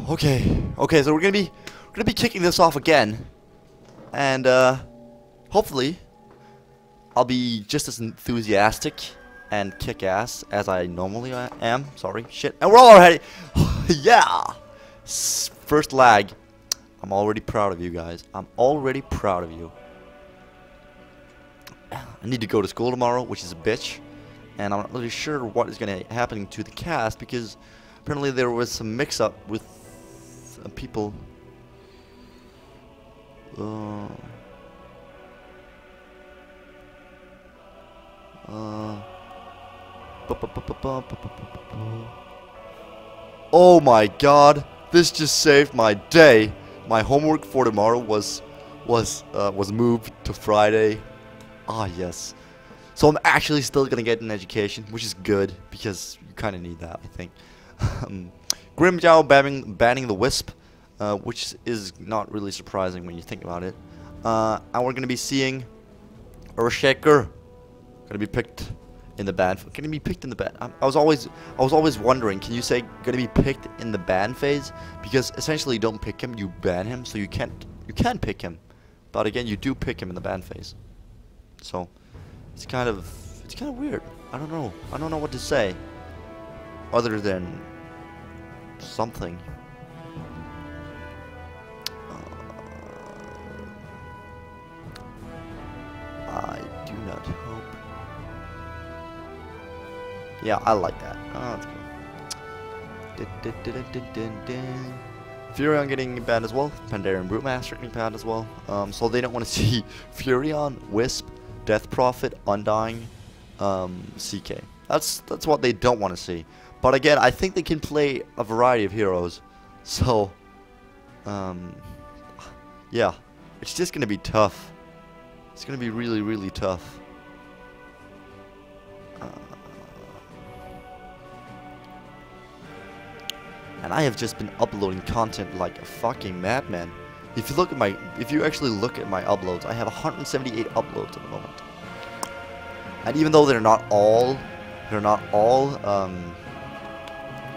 Okay, so we're gonna be kicking this off again. And hopefully I'll be just as enthusiastic and kick ass as I normally am. Sorry, shit. And we're all already yeah! First lag. I'm already proud of you guys. I'm already proud of you. I need to go to school tomorrow, which is a bitch. And I'm not really sure what is going to happen to the cast because apparently there was some mix-up with people. Oh my god, this just saved my day. My homework for tomorrow was moved to Friday. Ah, yes. So I'm actually still gonna get an education, which is good because you kind of need that, I think. Grimjow banning the Wisp, which is not really surprising when you think about it. And we're gonna be seeing Urshaker gonna be picked in the ban. Gonna be picked in the ban. I was always wondering, can you say gonna be picked in the ban phase? Because essentially, you don't pick him, you ban him, so you can pick him. But again, you do pick him in the ban phase. So it's kind of weird. I don't know what to say other than something. I do not hope. Yeah, I like that. Oh, that's cool. Furion getting banned as well. Pandaren Brutemaster getting banned as well. So they don't want to see Furion, Wisp, Death Prophet, Undying, CK. That's what they don't want to see. But again, I think they can play a variety of heroes. So, yeah, it's just gonna be tough. It's gonna be really, really tough. And I have just been uploading content like a fucking madman. If you actually look at my uploads, I have 178 uploads at the moment. And even though they're not all,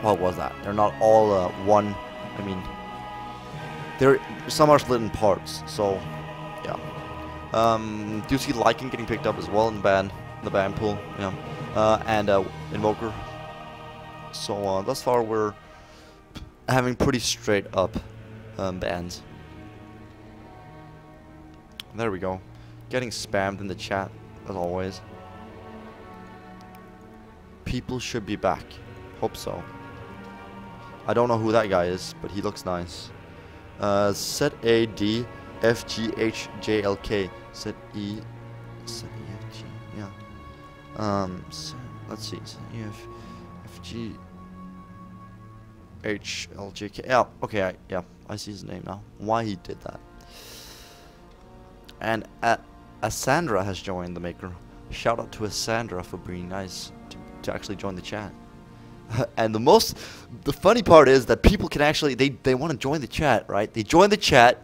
what was that? They're not all one. I mean, some are split in parts. So, yeah. Do you see Lycan getting picked up as well in the ban pool? Yeah. And Invoker. So thus far we're having pretty straight up bans. There we go. Getting spammed in the chat as always. People should be back. Hope so. I don't know who that guy is, but he looks nice. Set A D F G H J L K. Set E F G. Yeah. Let's see. Set E F G H L J K. Yeah. Okay. I see his name now. Why he did that. And Asandra has joined the maker. Shout out to Asandra for being nice to actually join the chat. And the funny part is that people can actually they want to join the chat, right? They join the chat.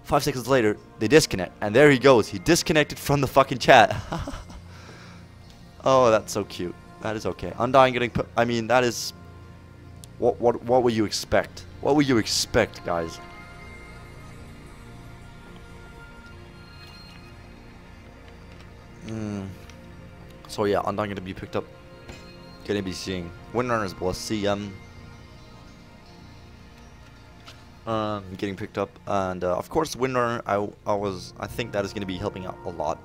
5 seconds later, they disconnect, and there he goes. He disconnected from the fucking chat. Oh, that's so cute. That is okay. Undying getting put. I mean, that is. What would you expect? What would you expect, guys? So yeah, Undying gonna be picked up. Gonna be seeing Windrunners plus CM getting picked up, and of course Windrunner. I think that is gonna be helping out a lot,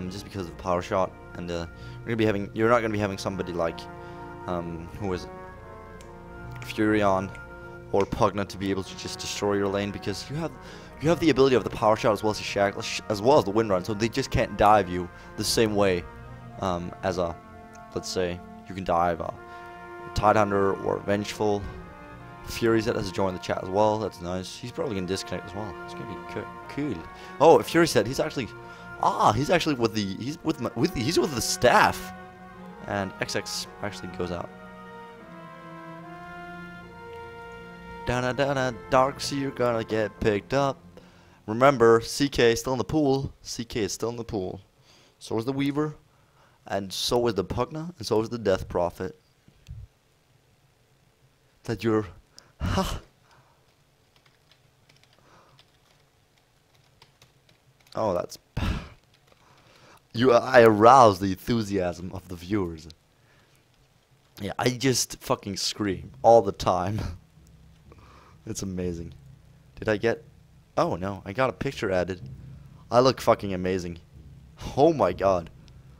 just because of Power Shot, and you're not gonna be having somebody like who is Furion or Pugna to be able to just destroy your lane, because you have the ability of the Power Shot as well as the Shackle, as well as the Windrun, so they just can't dive you the same way as a, let's say, you can dive a Tidehunter or Vengeful. Fury set has joined the chat as well. That's nice. He's probably gonna disconnect as well. It's gonna be cool. Oh, Fury said he's actually with the he's with the staff, and XX actually goes out. Donna, Dark, you're gonna get picked up. Remember, CK is still in the pool. CK is still in the pool. So is the Weaver, and so is the Pugna, and so is the Death Prophet. That you're, Oh, that's... I arouse the enthusiasm of the viewers. Yeah, I just fucking scream all the time. It's amazing. Did I get... Oh, no. I got a picture added. I look fucking amazing. Oh my god.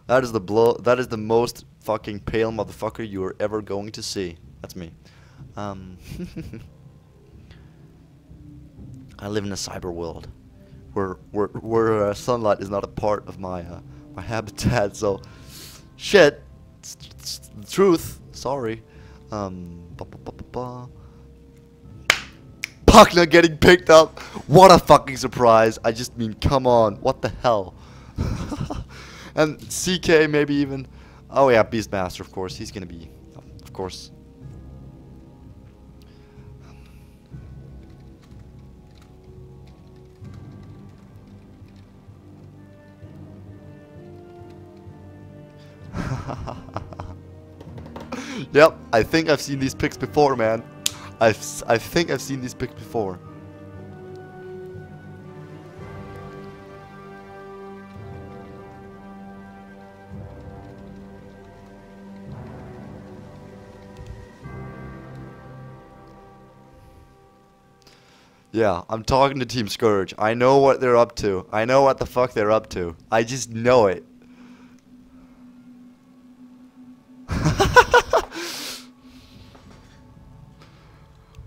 That is the most fucking pale motherfucker you are ever going to see. That's me. I live in a cyber world where sunlight is not a part of my my habitat. So, shit. It's the truth. Sorry. Puckner getting picked up. What a fucking surprise. I just mean, come on. What the hell? And CK maybe even. Oh yeah, Beastmaster, of course. He's gonna be, of course. Yep, I think I've seen these picks before, man. I think I've seen these picks before. Yeah, I'm talking to Team Scourge. I know what they're up to. I know what the fuck they're up to. I just know it.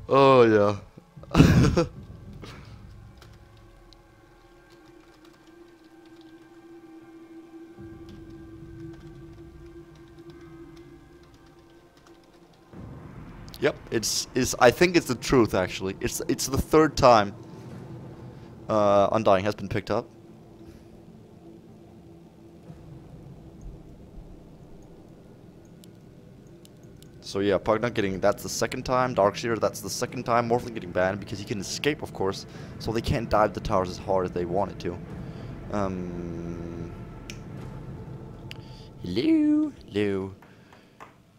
Oh, yeah. Yep, I think it's the truth actually. It's the third time Undying has been picked up. So yeah, Pugna getting, that's the second time. Darkseer, that's the second time. Morphling getting banned because he can escape, of course, so they can't dive the towers as hard as they wanted to. Hello.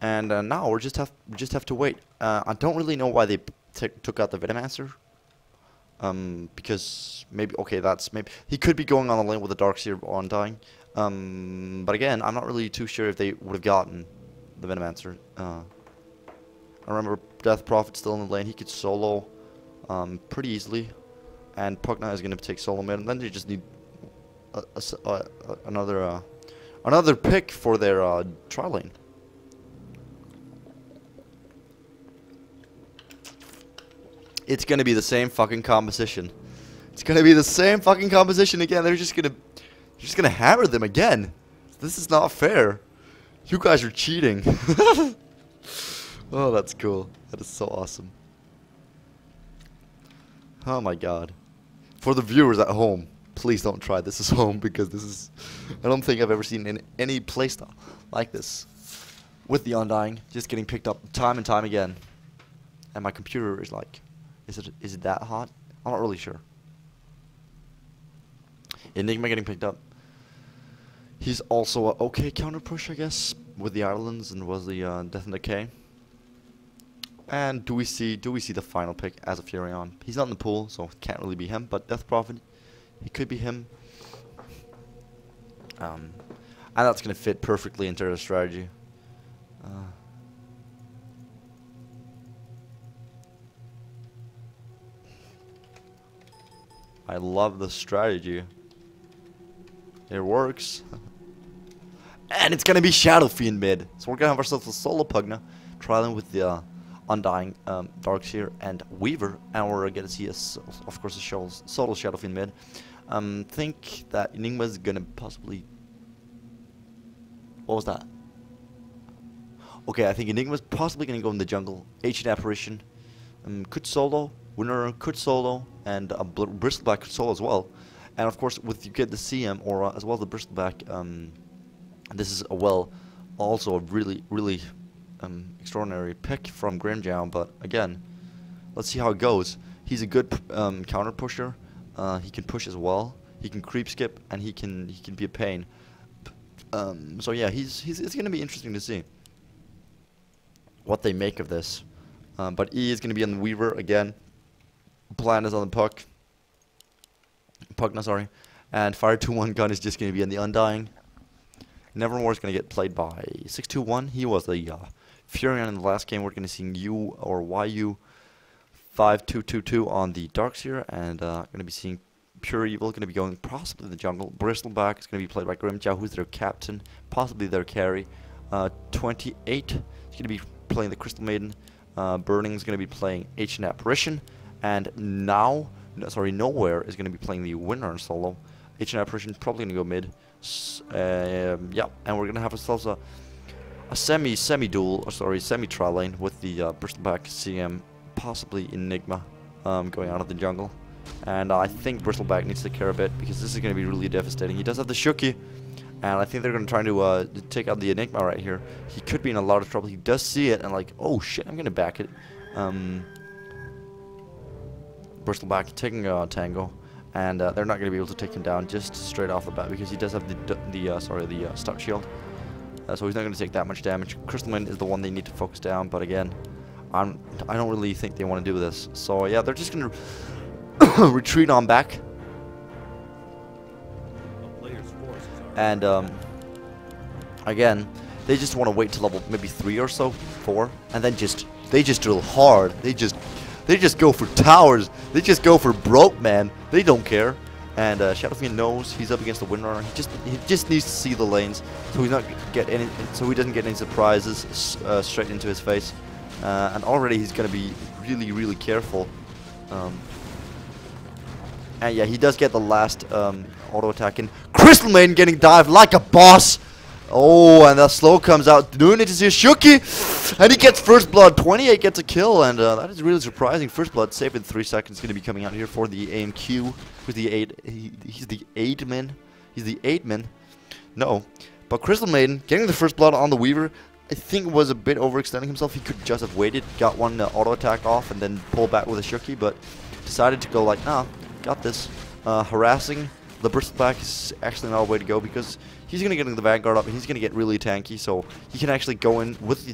And now we just have to wait. I don't really know why they took out the Venomancer. Because maybe, okay, maybe he could be going on the lane with the Darkseer on dying. But again, I'm not really too sure if they would have gotten the Venomancer. I remember Death Prophet still in the lane. He could solo pretty easily, and Pugna is gonna take solo mid, and then they just need another pick for their tri lane. It's gonna be the same fucking composition. It's gonna be the same fucking composition again. They're just gonna hammer them again. This is not fair. You guys are cheating. Oh, that's cool. That is so awesome. Oh my god. For the viewers at home, please don't try this at home, because this is... I don't think I've ever seen any playstyle like this. With the Undying, just getting picked up time and time again. And my computer is like... Is it that hot? I'm not really sure. Enigma getting picked up. He's also a okay counter push, I guess, with the Islands, and was the Death and Decay. And do we see the final pick as a Furion? He's not in the pool, so it can't really be him. But Death Prophet, he could be him. And that's gonna fit perfectly into their strategy. I love the strategy. It works. And it's gonna be Shadow Fiend mid. So we're gonna have ourselves a solo Pugna, trialing with the Undying, Darkseer, and Weaver, and we're gonna see of course a solo Shadow Fiend mid. Think that Enigma's gonna possibly... What was that? Okay, I think Enigma's possibly gonna go in the jungle. Ancient Apparition could solo. Winner could solo, and Bristleback could solo as well. And of course, you get the CM aura as well as the Bristleback. This is also a really extraordinary pick from Grimjow. But again, let's see how it goes. He's a good counter pusher. He can push as well. He can creep skip, and he can be a pain. So yeah, it's gonna be interesting to see what they make of this. But E is gonna be on the Weaver again. Plan is on the Pugna, sorry. And Fire 2-1 gun is just going to be in the Undying. Nevermore is going to get played by 621. He was the Furion in the last game. We're going to see U or YU 5222 on the Darkseer, and going to be seeing Pure Evil going to be going possibly in the jungle. Bristleback is going to be played by Grimjow, who's their captain, possibly their carry. 28 is going to be playing the Crystal Maiden. Burning is going to be playing Ancient Apparition, and Nowhere is going to be playing the winner solo. Ancient Apparition probably going to go mid. Yeah, and we're going to have ourselves a semi-tri lane with the Bristleback CM, possibly Enigma, going out of the jungle. And I think Bristleback needs to care a bit, because this is going to be really devastating. He does have the Shuki, and I think they're going to try to take out the Enigma right here. He could be in a lot of trouble. He does see it, and like, oh shit, I'm going to back it. Bristleback taking Tango, and they're not going to be able to take him down just straight off the bat, because he does have the stock shield. So he's not going to take that much damage. Crystal Maiden is the one they need to focus down, but again, I don't really think they want to do this. So yeah, they're just going to retreat on back. And again, they just want to wait to level maybe 3 or so, 4, and then they just drill hard. They just go for towers. They just go for broke, man. They don't care. And Shadowfiend knows he's up against the Windrunner. He just needs to see the lanes, so he doesn't get any surprises straight into his face. And already he's gonna be really, really careful. And yeah, he does get the last auto attack in. Crystal Maiden getting dived like a boss. Oh, and that slow comes out, doing it to Shuki, and he gets first blood. 28 gets a kill, and that is really surprising. First blood saved in 3 seconds. Going to be coming out here for the AMQ. Who's the 8? He's the 8-man. He's the 8-man. No, but Crystal Maiden getting the first blood on the Weaver, I think was a bit overextending himself. He could just have waited, got one auto attack off, and then pull back with a Shuki, but decided to go like, nah, got this. Harassing the Bristleback is actually not a way to go, because he's gonna get the Vanguard up and he's gonna get really tanky, so he can actually go in with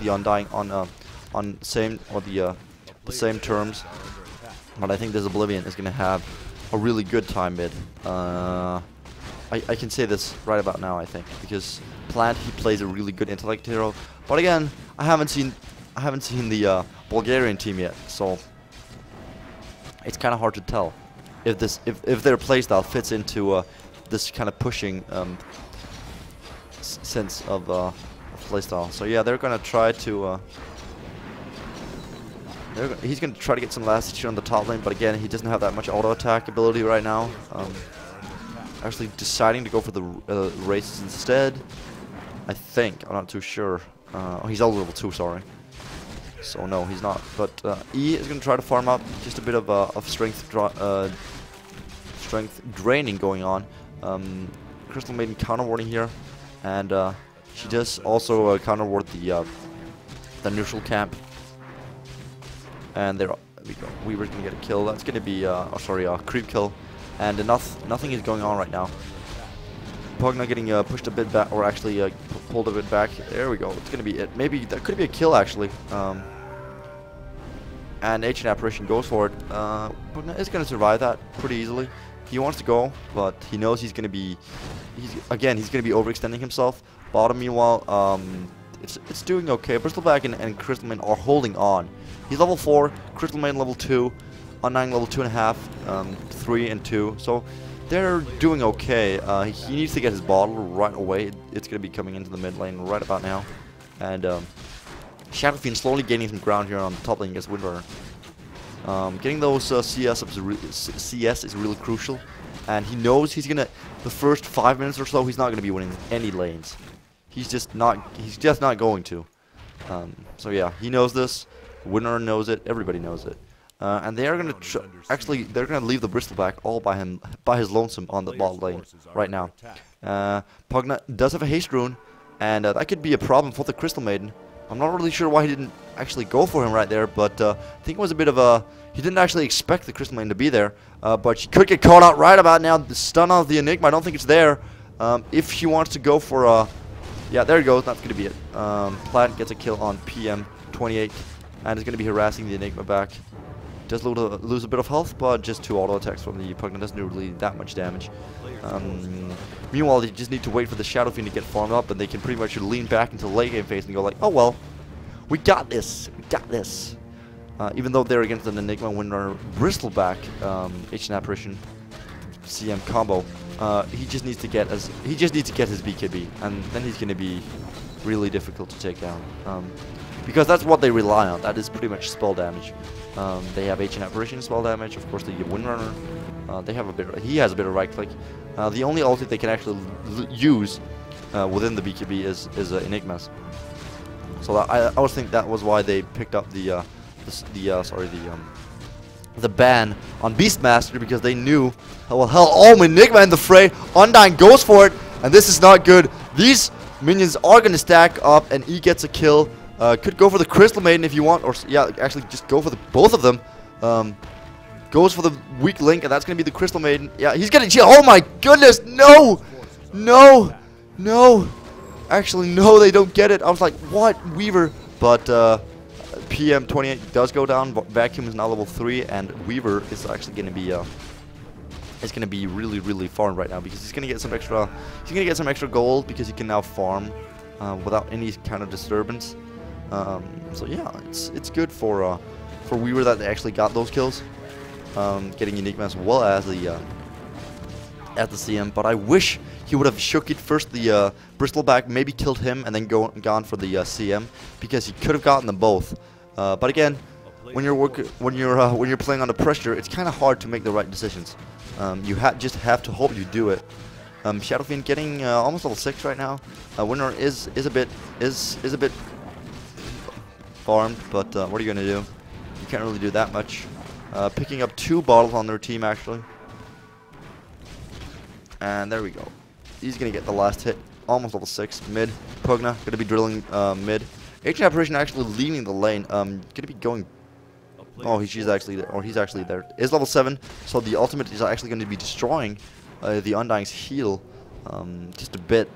the Undying on same the same terms. But I think this Oblivion is gonna have a really good time mid. I can say this right about now, I think, because Plant, he plays a really good intellect hero. But again, I haven't seen the Bulgarian team yet, so it's kind of hard to tell if their playstyle fits into this kind of pushing sense of playstyle. So yeah, they're gonna try to. He's gonna try to get some last hit on the top lane, but again, he doesn't have that much auto attack ability right now. Actually, deciding to go for the races instead. I think, I'm not too sure. Oh, he's all level 2, sorry. So no, he's not. But E is gonna try to farm up just a bit of strength draining going on. Crystal Maiden counter warding here, and she does also counter ward the neutral camp. And there we go. Weaver's gonna get a kill. That's gonna be a creep kill, and nothing is going on right now. Pugna getting pushed a bit back, or actually pulled a bit back. There we go. It's gonna be it. Maybe that could be a kill actually. And Ancient Apparition goes for it. Pugna is gonna survive that pretty easily. He wants to go, but he knows he's gonna be gonna be overextending himself. Bottom, meanwhile, it's doing okay. Bristleback and Crystal Maiden are holding on. He's level 4, Crystal Maiden level 2, Undying level 2.5, 3 and 2. So they're doing okay. He needs to get his bottle right away. It's gonna be coming into the mid lane right about now, and Shadowfiend slowly gaining some ground here on the top lane against Windrunner. Getting those CS is really crucial, and he knows he's gonna, the first 5 minutes or so, he's not gonna be winning any lanes. He's just not going to. So yeah, he knows this. Winner knows it. Everybody knows it. And they are gonna they're gonna leave the Bristleback all by his lonesome on the bot lane right now. Pugna does have a haste rune, and that could be a problem for the Crystal Maiden. I'm not really sure why he didn't actually go for him right there, but I think it was a bit of a... He didn't actually expect the Crystal Maiden to be there, but she could get caught out right about now. The stun of the Enigma, I don't think it's there. If she wants to go for... yeah, there it goes. That's going to be it. Plant gets a kill on PM28, and is going to be harassing the Enigma back. does lose a bit of health, but just 2 auto attacks from the Pugna doesn't do really that much damage. Meanwhile, they just need to wait for the Shadow Fiend to get farmed up, and they can pretty much lean back into the late game phase and go like, oh well, we got this, we got this. Even though they're against an Enigma Windrunner Bristleback Ancient Apparition CM combo, he just needs to get his BKB, and then he's going to be really difficult to take down. Because that's what they rely on. That is pretty much spell damage. They have Ancient Apparition spell damage. Of course, the Windrunner. He has a bit of right click. The only ulti they can actually use within the BKB is Enigmas. So I always think that was why they picked up the ban on Beastmaster, because they knew, well, hell, oh, Enigma in the fray. Undying goes for it, and this is not good. These minions are going to stack up, and he gets a kill. Could go for the Crystal Maiden if you want, or yeah, actually just go for both of them. Goes for the weak link, and that's going to be the Crystal Maiden. Yeah, he's getting chill. Oh my goodness, no! No! No! Actually, no, they don't get it. I was like, what? Weaver. But PM28 does go down. Vacuum is now level 3, and Weaver is actually going to be really, really farmed right now, because he's going to get some extra. He's going to get some extra gold because he can now farm without any kind of disturbance. So yeah, it's good for Weaver that they actually got those kills, getting Enigma as well as the CM. But I wish he would have shook it first, the Bristleback, maybe killed him and then gone for the CM, because he could have gotten them both. But again, when you're playing under pressure, it's kind of hard to make the right decisions. You just have to hope you do it. Shadow Fiend getting almost level 6 right now. Winner is a bit farmed, but what are you gonna do? You can't really do that much. Picking up 2 bottles on their team actually, and there we go. He's gonna get the last hit. Almost level 6. Mid Pugna gonna be drilling mid. Ancient Apparition actually leaving the lane. Gonna be going. Oh, he's actually there. Or he's actually there. Is level 7, so the ultimate is actually going to be destroying the Undying's heal just a bit.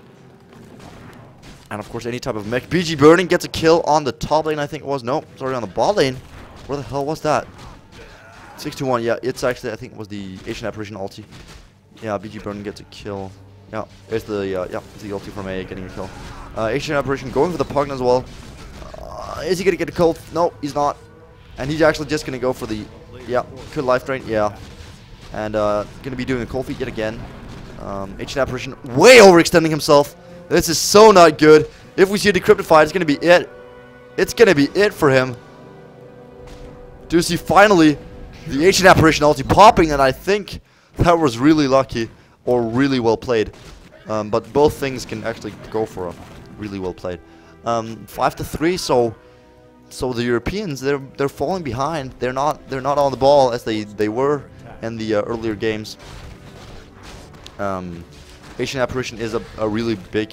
And of course, any type of mech. BG Burning gets a kill on the top lane, I think it was. No, sorry, on the bot lane. Where the hell was that? 6-1. Yeah, it's actually, I think it was the Ancient Apparition ulti. Yeah, BG Burning gets a kill. Yeah, it's the ulti from A getting a kill. Ancient Apparition going for the Pugna as well. Is he gonna get a kill? No, he's not. And he's actually just gonna go for the could life drain. Yeah, and gonna be doing a cold feet yet again. Ancient Apparition way overextending himself. This is so not good. If we see a decrypted fight, it's gonna be it. It's gonna be it for him. Do you see finally the Ancient Apparition ulti popping, and I think that was really lucky or really well played. But both things can actually go for a really well played. 5-3. So the Europeans, they're falling behind. They're not on the ball as they were in the earlier games. Ancient Apparition is a really big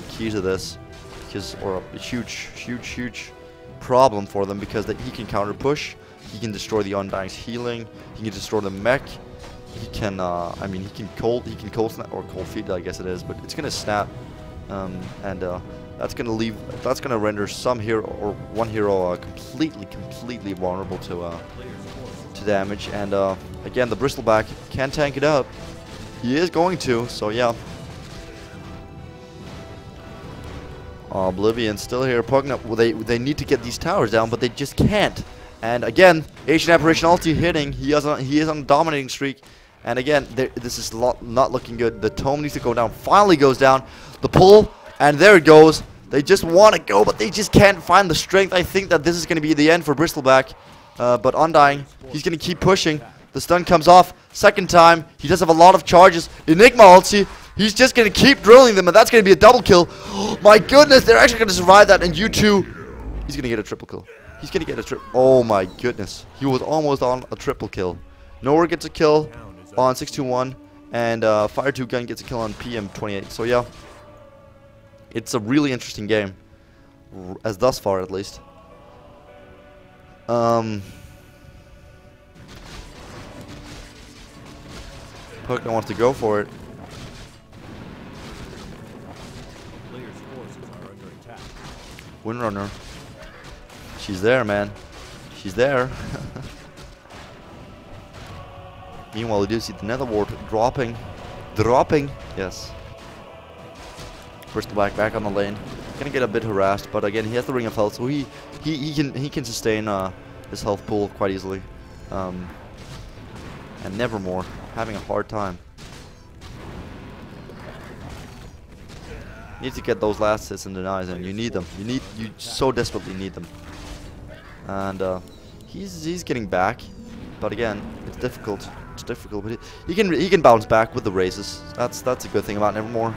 key to this, or a huge problem for them, because he can counter push, he can destroy the Undying's healing, he can destroy the mech, he can he can cold snap or cold feet, I guess it is, but it's gonna snap, and that's gonna render some hero or one hero completely vulnerable to damage. And again, the Bristleback can tank it up. He is going to, so yeah. Oblivion still here. Pugna, well, they need to get these towers down, but they just can't. And again, Ancient Apparition ulti hitting. He is on a dominating streak. And again, this is not looking good. The tome needs to go down. Finally goes down. The pull, and there it goes. They just want to go, but they just can't find the strength. I think that this is going to be the end for Bristleback. But Undying, he's going to keep pushing. The stun comes off. Second time. He does have a lot of charges. Enigma ulti. He's just going to keep drilling them, and that's going to be a double kill. Oh, my goodness, they're actually going to survive that. And U2, he's going to get a triple kill. He's going to get a triple. Oh, my goodness. He was almost on a triple kill. Nowhere gets a kill on 621, and Fire 2 Gun gets a kill on PM28. So yeah, it's a really interesting game, as thus far at least. Pugna wants to go for it. Windrunner, she's there, man. She's there. Meanwhile, we do see the Nether Ward dropping. Yes. Bristleback back on the lane. Gonna get a bit harassed, but again, he has the Ring of Health, so he can sustain his health pool quite easily. And Nevermore having a hard time. Need to get those last hits and denies, and you need them. You so desperately need them. And he's getting back, but again, it's difficult. It's difficult, but he can bounce back with the raises. That's a good thing about Nevermore.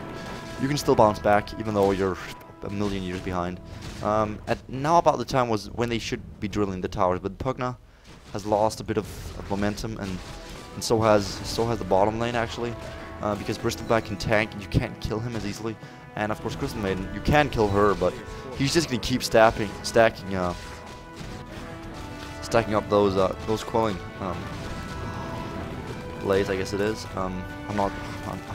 You can still bounce back even though you're a million years behind. At now about the time was when they should be drilling the towers, but Pugna has lost a bit of momentum, and so has the bottom lane actually, because Bristleback can tank and you can't kill him as easily. And of course, Crystal Maiden, you can kill her, but he's just gonna keep stacking up those quelling blades, I guess it is.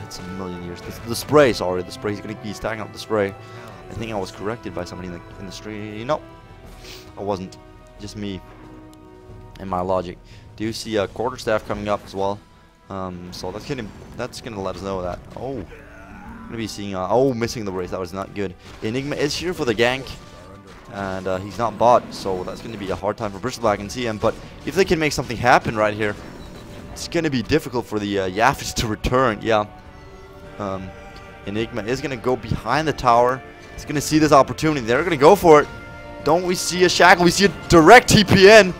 It's a million years. The spray, sorry, the spray. He's gonna be stacking up the spray. I think I was corrected by somebody in the street. No, I wasn't. Just me and my logic. Do you see a quarterstaff coming up as well? So that's gonna let us know that. Oh. Gonna be seeing missing the race. That was not good. Enigma is here for the gank, and he's not bot, so that's gonna be a hard time for Bristleback and TM. But if they can make something happen right here, it's gonna be difficult for the Yaffis to return. Yeah. Enigma is gonna go behind the tower. He's gonna see this opportunity. They're gonna go for it. Don't we see a shackle? We see a direct TPN.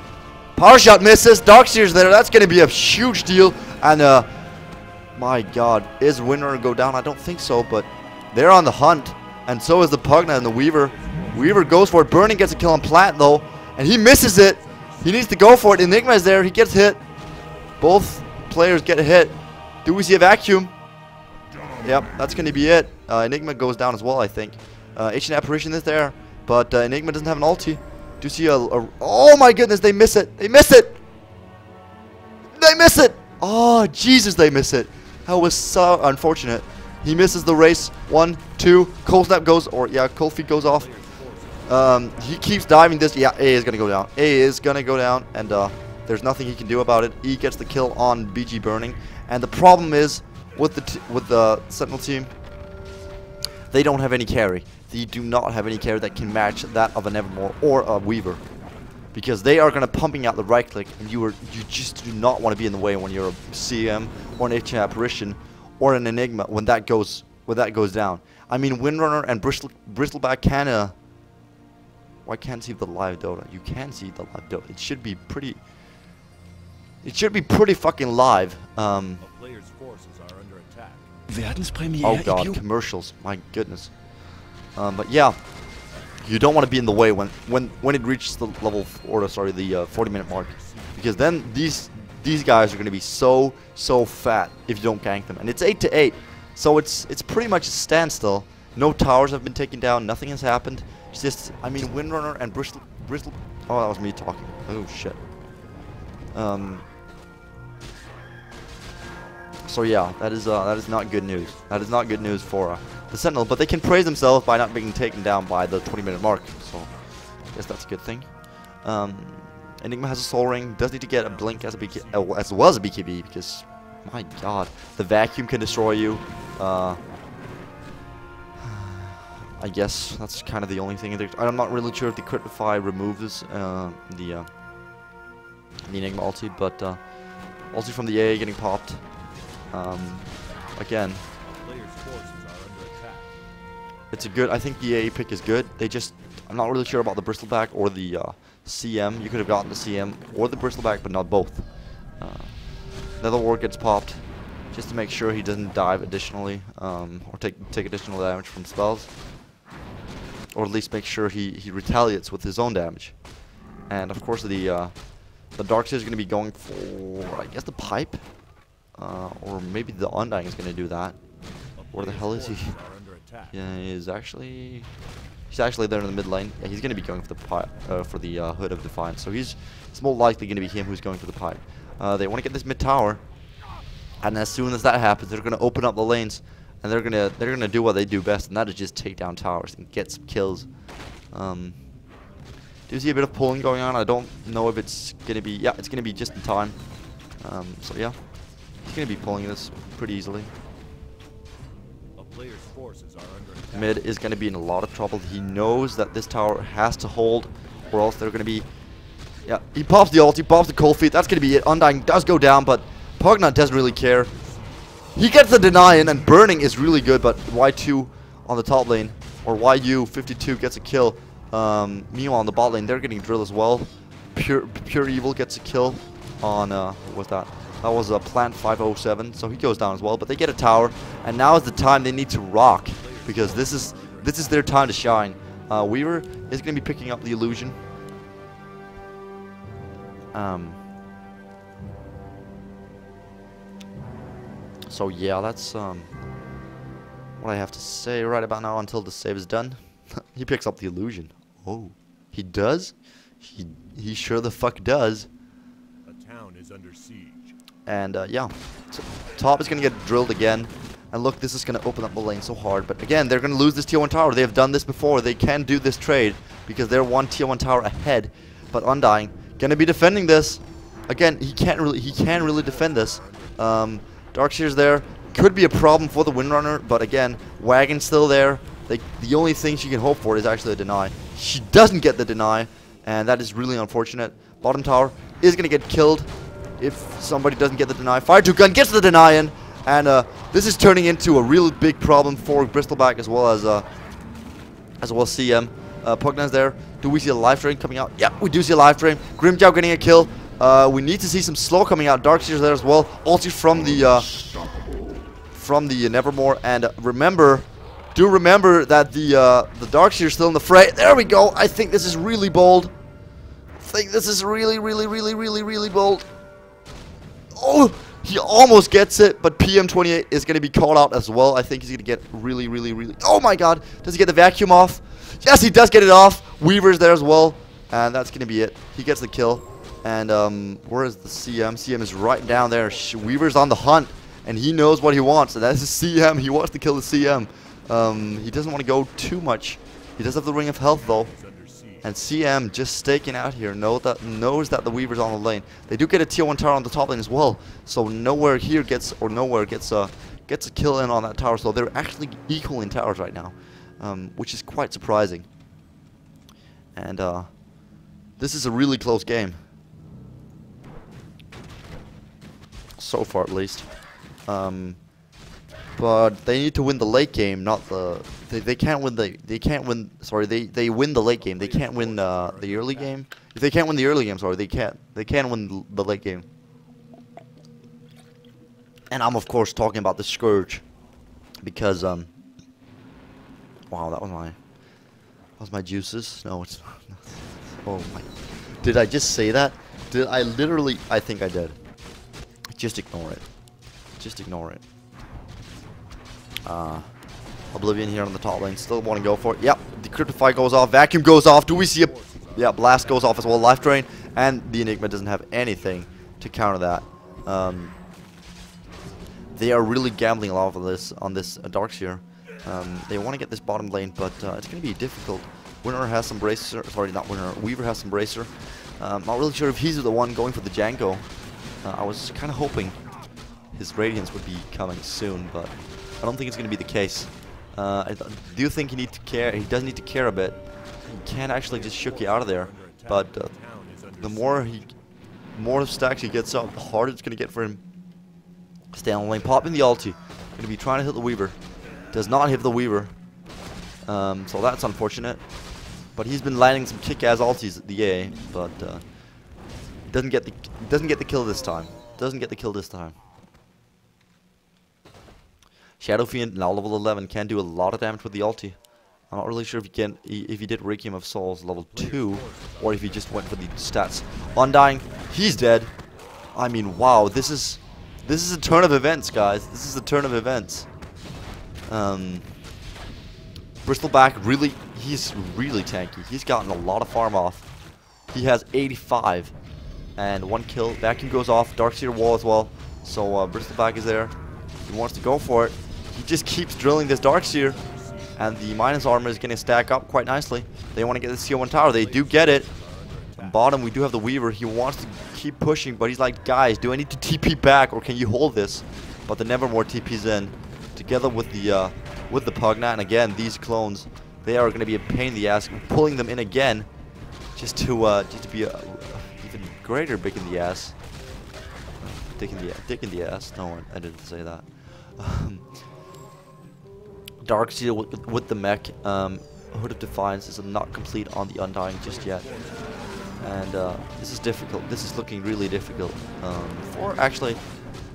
Power shot misses. Darkseer's there. That's gonna be a huge deal. And my god, is Winner go down? I don't think so, but they're on the hunt, and so is the Pugna and the Weaver. Weaver goes for it. Burning gets a kill on Plant though, and he misses it. He needs to go for it. Enigma is there. He gets hit. Both players get hit. Do we see a vacuum? Yep, that's going to be it. Enigma goes down as well, I think. Ancient Apparition is there, but Enigma doesn't have an ulti. Do you see a... Oh my goodness, they miss it. They miss it. They miss it. Oh, Jesus, they miss it. That was so unfortunate. He misses the race. 1, 2. Cold Snap goes, or yeah, Cold Feet goes off. He keeps diving this. Yeah, A is going to go down. A is going to go down, and there's nothing he can do about it. E gets the kill on BG Burning. And the problem is, with the Sentinel team, they don't have any carry. They do not have any carry that can match that of a Nevermore or a Weaver. Because they are going to pumping out the right click, and you just do not want to be in the way when you're a CM or an Ancient Apparition or an Enigma when that goes down. I mean, Windrunner and Bristleback can why can't see the live Dota? You can see the live Dota. It should be pretty fucking live. A player's forces are under attack. Oh god, commercials. My goodness. But yeah. You don't want to be in the way when it reaches the level, or sorry, the 40-minute mark, because then these guys are going to be so fat if you don't gank them, and it's 8-8, so it's pretty much a standstill. No towers have been taken down, nothing has happened. It's just, I mean, Windrunner and Bristol. Oh, that was me talking. Oh shit. So yeah, that is not good news. That is not good news for the Sentinel, but they can praise themselves by not being taken down by the 20-minute mark. So I guess that's a good thing. Enigma has a Soul Ring. Does need to get a Blink as well as a BKB, because my god, the vacuum can destroy you. I guess that's kind of the only thing. I'm not really sure if the Critify removes the Enigma ulti, but ulti from the A getting popped. Again, it's a good. I think the A pick is good. I'm not really sure about the Bristleback or the CM. You could have gotten the CM or the Bristleback, but not both. Nether Ward gets popped just to make sure he doesn't dive additionally, or take additional damage from spells, or at least make sure he retaliates with his own damage. And of course, the Darkseer is going to be going for, I guess, the pipe. Or maybe the Undying is going to do that. Where the hell is he? Yeah, he's actually there in the mid lane. Yeah, he's going to be going for the pipe, for the Hood of Defiance. So it's more likely going to be him who's going for the pipe. They want to get this mid tower, and as soon as that happens, they're going to open up the lanes, and they're gonna do what they do best, and that is just take down towers and get some kills. Do you see a bit of pulling going on? I don't know if it's gonna be. Yeah, it's gonna be just in time. So yeah, he's gonna be pulling this pretty easily. A player's forces are under attack. Mid is gonna be in a lot of trouble. He knows that this tower has to hold, or else they're gonna be. Yeah, he pops the ult, he pops the cold feet. That's gonna be it. Undying does go down, but Pugna doesn't really care. He gets the deny in, and burning is really good, but Y2 on the top lane, or YU52 gets a kill. Meanwhile on the bot lane, they're getting drilled as well. Pure Evil gets a kill on, what was that? That was a Plant 507, so he goes down as well. But they get a tower, and now is the time they need to rock, because this is their time to shine. Weaver is going to be picking up the illusion. So yeah, that's what I have to say right about now until the save is done. He picks up the illusion. Oh, he does? He sure the fuck does. A town is under siege. And yeah, so top is gonna get drilled again. And look, this is gonna open up the lane so hard. But again, they're gonna lose this tier 1 tower. They have done this before. They can do this trade because they're one tier 1 tower ahead. But Undying gonna be defending this. Again, he can really defend this. Darkseer's there. Could be a problem for the Windrunner, but again, Wagon's still there. The only thing she can hope for is actually a deny. She doesn't get the deny, and that is really unfortunate. Bottom tower is going to get killed if somebody doesn't get the deny. Fire 2 gun gets the deny in, and this is turning into a real big problem for Bristleback as well as CM. Pugna's there. Do we see a life drain coming out? Yep, we do see a life drain. Grimjow getting a kill. We need to see some slow coming out. Darkseer's there as well. Ulti from the Nevermore, and remember that the Darkseer's still in the fray. There we go. I think this is really bold. I think this is really bold. Oh, he almost gets it, but PM28 is going to be called out as well. I think he's going to get really. Oh my God! Does he get the vacuum off? Yes, he does get it off. Weaver's there as well, and that's going to be it. He gets the kill. And where is the CM? CM is right down there. Weaver's on the hunt, and he knows what he wants, and that is a CM. He wants to kill the CM. He doesn't want to go too much. He does have the Ring of Health though, and CM just staking out here. Knows that the Weaver's on the lane. They do get a tier 1 tower on the top lane as well, so nowhere gets a kill in on that tower. So they're actually equal in towers right now, which is quite surprising. And this is a really close game. So far at least, but they need to win the late game, not the. They can't win the. Sorry, they win the late game. They can't win the early game. If they can't win the early game, sorry, they can't win the late game. And I'm of course talking about the Scourge, because wow, that was my juices. No, it's not. Oh my! Did I just say that? Did I literally? I think I did. Just ignore it. Just ignore it. Oblivion here on the top lane. Still want to go for it. Yep. The Cryptify goes off. Vacuum goes off. Do we see a... Yeah, Blast goes off as well. Life Drain. And the Enigma doesn't have anything to counter that. They are really gambling a lot on this Darkseer. They want to get this bottom lane, but it's going to be difficult. Winner has some Bracer. Sorry, not Winner. Weaver has some Bracer. Not really sure if he's the one going for the Django. I was kind of hoping his Radiance would be coming soon, but I don't think it's going to be the case. I do think he does need to care a bit. He can actually just shook you out of there, but the more stacks he gets up, the harder it's going to get for him. Stay on the lane, popping the ulti. Going to be trying to hit the Weaver. Does not hit the Weaver. So that's unfortunate. But he's been landing some kick-ass ultis at the A, but doesn't get the kill this time. Doesn't get the kill this time. Shadow Fiend now level 11 can do a lot of damage with the ulti. I'm not really sure if he did Requiem of Souls level 2 or if he just went for the stats. Undying, he's dead. I mean, wow, this is a turn of events, guys. This is a turn of events. Bristleback he's really tanky. He's gotten a lot of farm off. He has 85 and 1 kill. Vacuum goes off. Darkseer wall as well. So Bristleback is there. He wants to go for it. He just keeps drilling this Darkseer. And the minus armor is going to stack up quite nicely. They want to get the CO1 tower. They do get it. Bottom, we do have the Weaver. He wants to keep pushing, but he's like, guys, do I need to TP back, or can you hold this? But the Nevermore TP's in, together with the Pugna. And again, these clones, they are going to be a pain in the ass. Pulling them in again, just to be a even greater dick in the ass. Dick in the ass. No, I didn't say that. Darkseer with the mech. Hood of Defiance is not complete on the Undying just yet. And this is difficult. This is looking really difficult. For actually,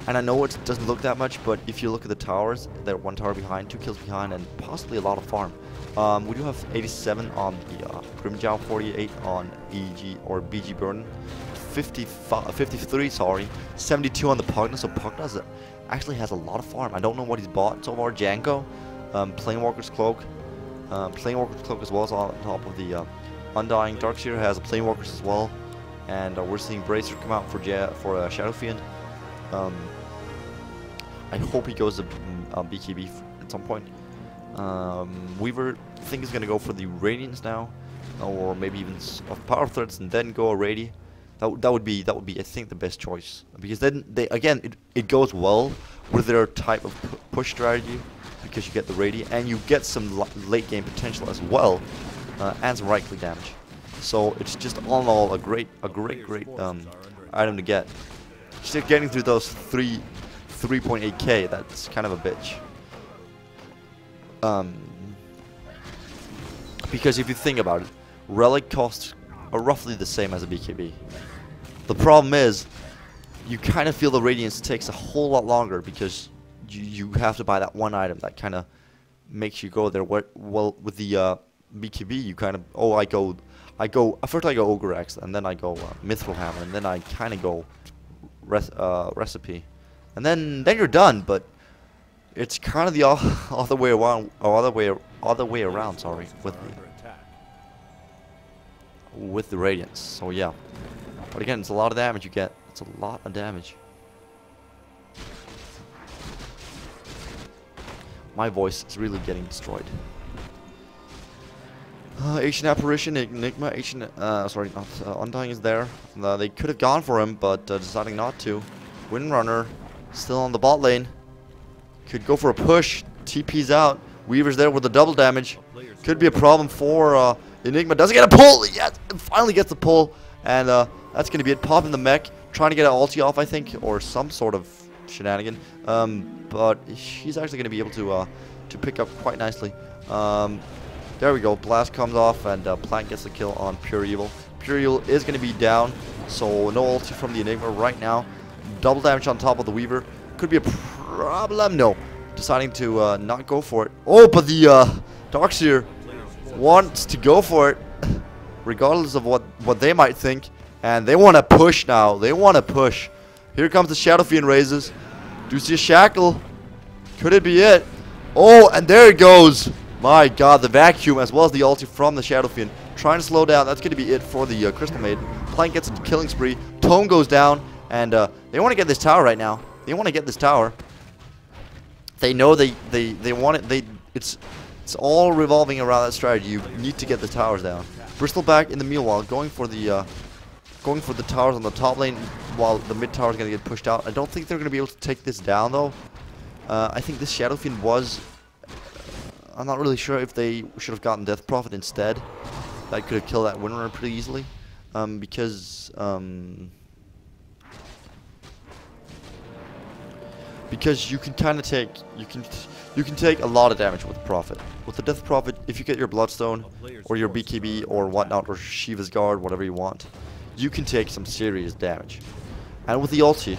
and I know it doesn't look that much, but if you look at the towers, they're 1 tower behind, 2 kills behind, and possibly a lot of farm. We do have 87 on the Grimjow, 48 on EG or BG Burden, 53, sorry, 72 on the Pugna. So Pugna actually has a lot of farm. I don't know what he's bought so far. Janko, Planewalker's Cloak, Planewalker's Cloak as well as on top of the Undying. Darkseer has a Planewalker's as well, and we're seeing Bracer come out for Shadow Fiend. I hope he goes to BKB at some point. Weaver, I think, is gonna go for the Radiance now, or maybe even Power Threats and then go a Radi. That would be I think the best choice, because then it goes well with their type of push strategy, because you get the Radi and you get some late game potential as well, and some right click damage. So it's just all in all a great item to get. Just getting through those 3.8k, that's kind of a bitch. Because if you think about it, relic costs are roughly the same as a BKB. The problem is, you kind of feel the Radiance takes a whole lot longer, because you have to buy that one item that kind of makes you go there. Well, with the BKB, you kind of, first I go Ogre X, and then I go Mithril Hammer, and then I kind of go Recipe, and then you're done. But it's kind of the other way around, sorry, with the Radiance. So yeah, but again, it's a lot of damage you get. It's a lot of damage. My voice is really getting destroyed. Ancient Apparition, Enigma, sorry, not Undying is there. They could have gone for him, but deciding not to. Windrunner still on the bot lane. Could go for a push. TP's out. Weaver's there with the double damage. Could be a problem for Enigma. Doesn't get a pull. Yes, finally gets the pull, and that's gonna be it. Popping the mech, trying to get an ulti off, I think, or some sort of shenanigan. But he's actually gonna be able to pick up quite nicely. There we go. Blast comes off, and Plant gets the kill on Pure Evil. Pure Evil is going to be down, so no ulti from the Enigma right now. Double damage on top of the Weaver. Could be a problem. No. Deciding to not go for it. Oh, but the Darkseer wants to go for it, regardless of what they might think. And they want to push now. They want to push. Here comes the Shadow Fiend raises. Do you see a Shackle? Could it be it? Oh, and there it goes. My god, the vacuum as well as the ulti from the Shadow Fiend. Trying to slow down. That's going to be it for the Crystal Maiden. Plank gets a killing spree. Tome goes down. And they want to get this tower right now. They want to get this tower. They know they want it. It's all revolving around that strategy. You need to get the towers down. Bristol back in the meanwhile, going for the towers on the top lane, while the mid tower is going to get pushed out. I don't think they're going to be able to take this down though. I think this Shadow Fiend was... I'm not really sure if they should have gotten Death Prophet instead. That could have killed that Windrunner pretty easily. Because you can kind of take you can take a lot of damage with the Prophet. With the Death Prophet, if you get your Bloodstone or your BKB or whatnot, or Shiva's Guard, whatever you want, you can take some serious damage. And with the ulti,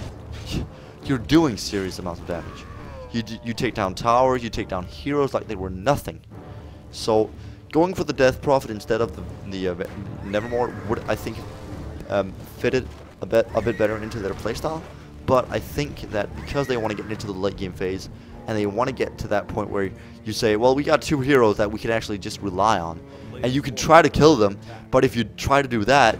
you're doing serious amounts of damage. You take down towers, you take down heroes like they were nothing. So going for the Death Prophet instead of the Nevermore would, I think, fit it a bit better into their playstyle. But I think that because they want to get into the late game phase, and they want to get to that point where you say, well, we got 2 heroes that we can actually just rely on, and you can try to kill them, but if you try to do that,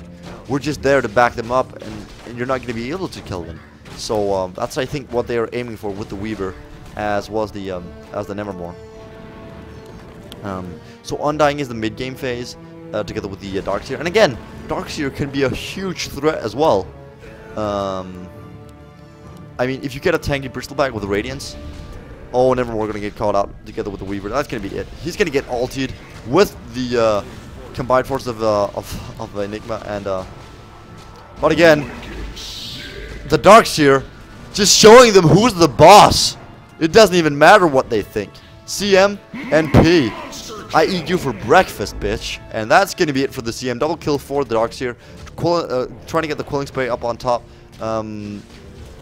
we're just there to back them up, and you're not going to be able to kill them. So that's, I think, what they are aiming for with the Weaver, as was the Nevermore. So Undying is the mid-game phase, together with the Darkseer. And again, Darkseer can be a huge threat as well. I mean, if you get a tanky Bristleback with Radiance, oh, Nevermore gonna get caught out together with the Weaver. That's gonna be it. He's gonna get ulted with the combined force of Enigma and but again, the Darkseer just showing them who's the boss. It doesn't even matter what they think. CM and P. I eat you for breakfast, bitch. And that's gonna be it for the CM. Double kill for the Darkseer. Trying to get the Quilling Spray up on top.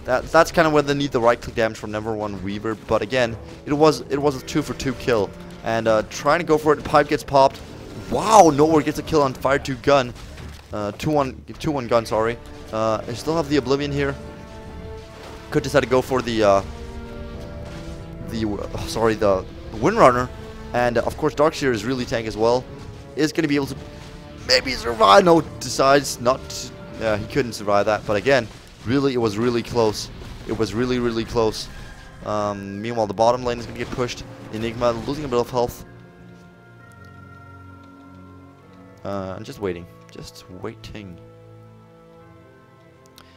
That's kind of where they need the right-click damage from number 1 Weaver. But again, it was a 2-for-2 kill. And trying to go for it, Pipe gets popped. Wow, Nowhere gets a kill on Fire 2 gun. 2-1 gun, sorry. I still have the Oblivion here. Could decide to go for the Windrunner. And of course, Darkseer is really tank as well. Is going to be able to maybe survive. No, decides not to. Yeah, he couldn't survive that. But again, really, it was really close. It was really, really close. Meanwhile, the bottom lane is going to get pushed. Enigma losing a bit of health. I'm just waiting. Just waiting.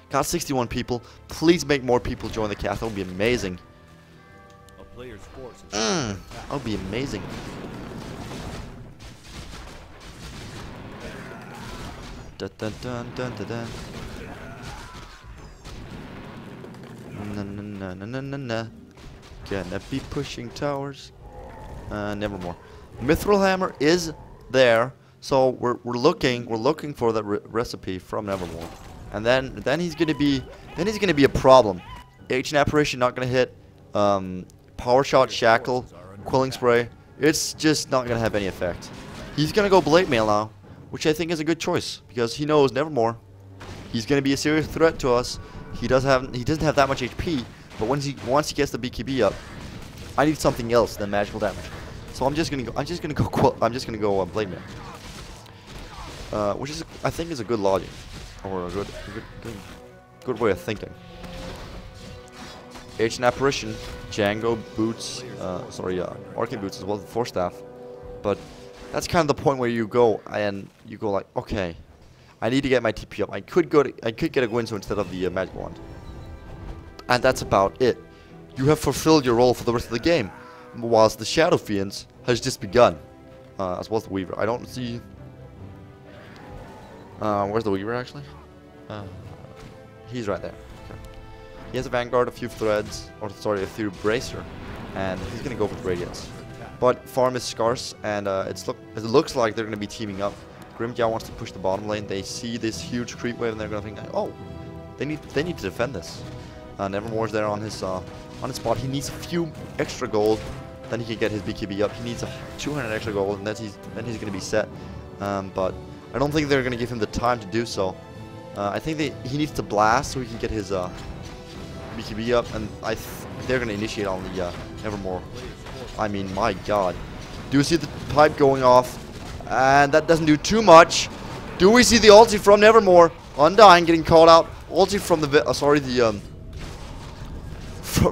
Got 61 people. Please make more people join the cast. That would be amazing. A player's force is That would be amazing. Dun dun dun dun dun dun. Na na na na na na na. Gonna be pushing towers. Nevermore. Mithril Hammer is there, so we're looking for that recipe from Nevermore, and then he's gonna be a problem. Ancient Apparition not gonna hit. Power Shot, Shackle, Quilling Spray. It's just not gonna have any effect. He's gonna go Blade Mail now, which I think is a good choice because he knows Nevermore. He's gonna be a serious threat to us. He doesn't have that much HP, but once he gets the BKB up, I need something else than magical damage. So I'm just gonna go Blade Mail, which is I think is a good logic, or a good way of thinking. Ancient Apparition, Django Boots, Arcane Boots as well as the Force Staff, but that's kind of the point where you go like, okay, I need to get my TP up. I could get a Guinzo instead of the Magic Wand, and that's about it. You have fulfilled your role for the rest of the game, whilst the Shadow Fiends has just begun, as well as the Weaver. I don't see. Where's the Weaver actually? He's right there. Okay. He has a Vanguard, a few threads, a few Bracer, and he's gonna go with Radiance. But farm is scarce, and it looks like they're gonna be teaming up. Grimjaw wants to push the bottom lane. They see this huge creep wave, and they're gonna think, oh, they need to defend this. Nevermore's there on his spot. He needs a few extra gold, then he can get his BKB up. He needs 200 extra gold, and then he's gonna be set. But I don't think they're gonna give him the time to do so. I think he needs to blast so he can get his BKB up, and they're gonna initiate on the Nevermore. I mean, my God, do you see the pipe going off? And that doesn't do too much. Do we see the ulti from Nevermore? Undying getting called out. Ulti from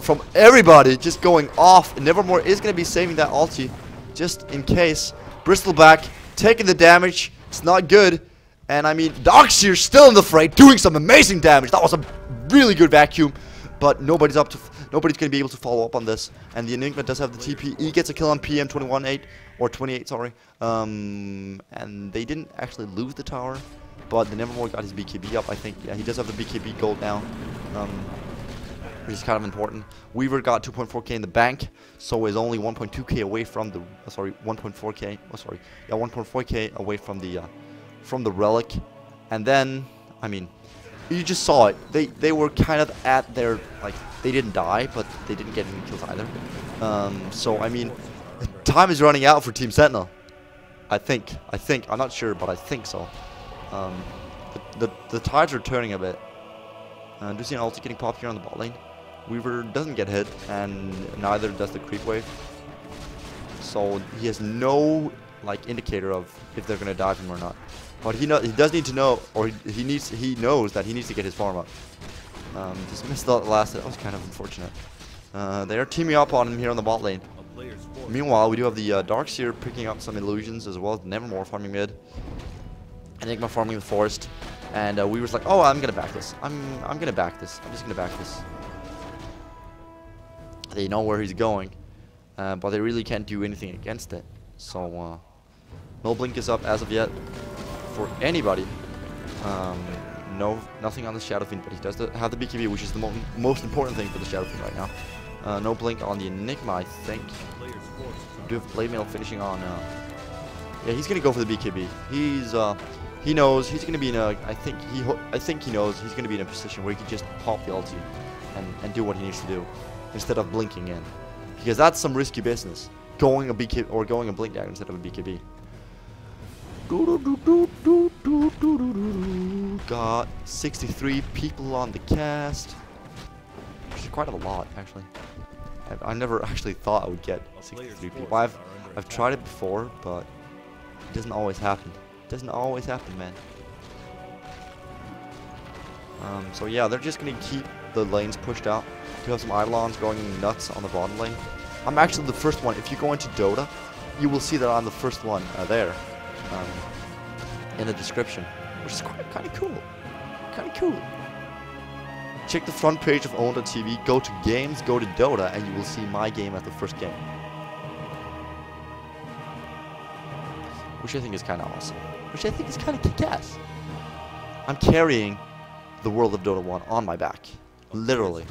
from everybody just going off. And Nevermore is going to be saving that ulti just in case. Bristleback taking the damage. It's not good. And I mean, Darkseer still in the fray, doing some amazing damage. That was a really good vacuum. But nobody's going to be able to follow up on this. And the Enigma does have the TP. He gets a kill on PM 21-8. Or 28, sorry. And they didn't actually lose the tower. But the Nevermore got his BKB up, I think. Yeah, he does have the BKB gold now. Which is kind of important. Weaver got 2.4k in the bank. So is only 1.2k away from the... 1.4k. Oh, sorry. Yeah, 1.4k away from the relic. And then, I mean... You just saw it. They were kind of at their, like, they didn't die, but they didn't get any kills either. So I mean, time is running out for Team Sentinel. I think. I'm not sure, but I think so. The tides are turning a bit. Do see an ulti getting popped here on the bot lane. Weaver doesn't get hit, and neither does the creep wave. So he has no like indicator of if they're gonna dive him or not. But he does need to know, or he knows that he needs to get his farm up. Just missed the last. That was kind of unfortunate. They are teaming up on him here on the bot lane. Meanwhile, we do have the Darkseer picking up some illusions as well as Nevermore farming mid. Enigma farming the forest. And Weaver's like, oh, I'm gonna back this. I'm gonna back this. I'm just gonna back this. They know where he's going. But they really can't do anything against it. So, no blink is up as of yet for anybody. Nothing on the Shadow Fiend, but he does have the BKB, which is the most important thing for the Shadow Fiend right now. No blink on the Enigma, I think. We do have Blade Mail finishing on. Yeah, he's gonna go for the BKB. He knows he's gonna be in a. I think he knows he's gonna be in a position where he can just pop the ulti and do what he needs to do instead of blinking in, because that's some risky business. Going a BKB or going a blink dagger instead of a BKB. Got 63 people on the cast, which is quite a lot actually. I never actually thought I would get 63 people. I've tried it before, but it doesn't always happen. It doesn't always happen, man. So yeah, they're just gonna keep the lanes pushed out. You have some Eidolons going nuts on the bottom lane. I'm actually the first one. If you go into Dota, you will see that I'm the first one there. In the description, which is kind of cool. Kind of cool. Check the front page of Own.tv, go to games, go to Dota, and you will see my game as the first game. Which I think is kind of awesome. Which I think is kind of kick-ass. I'm carrying the world of Dota 1 on my back. Literally.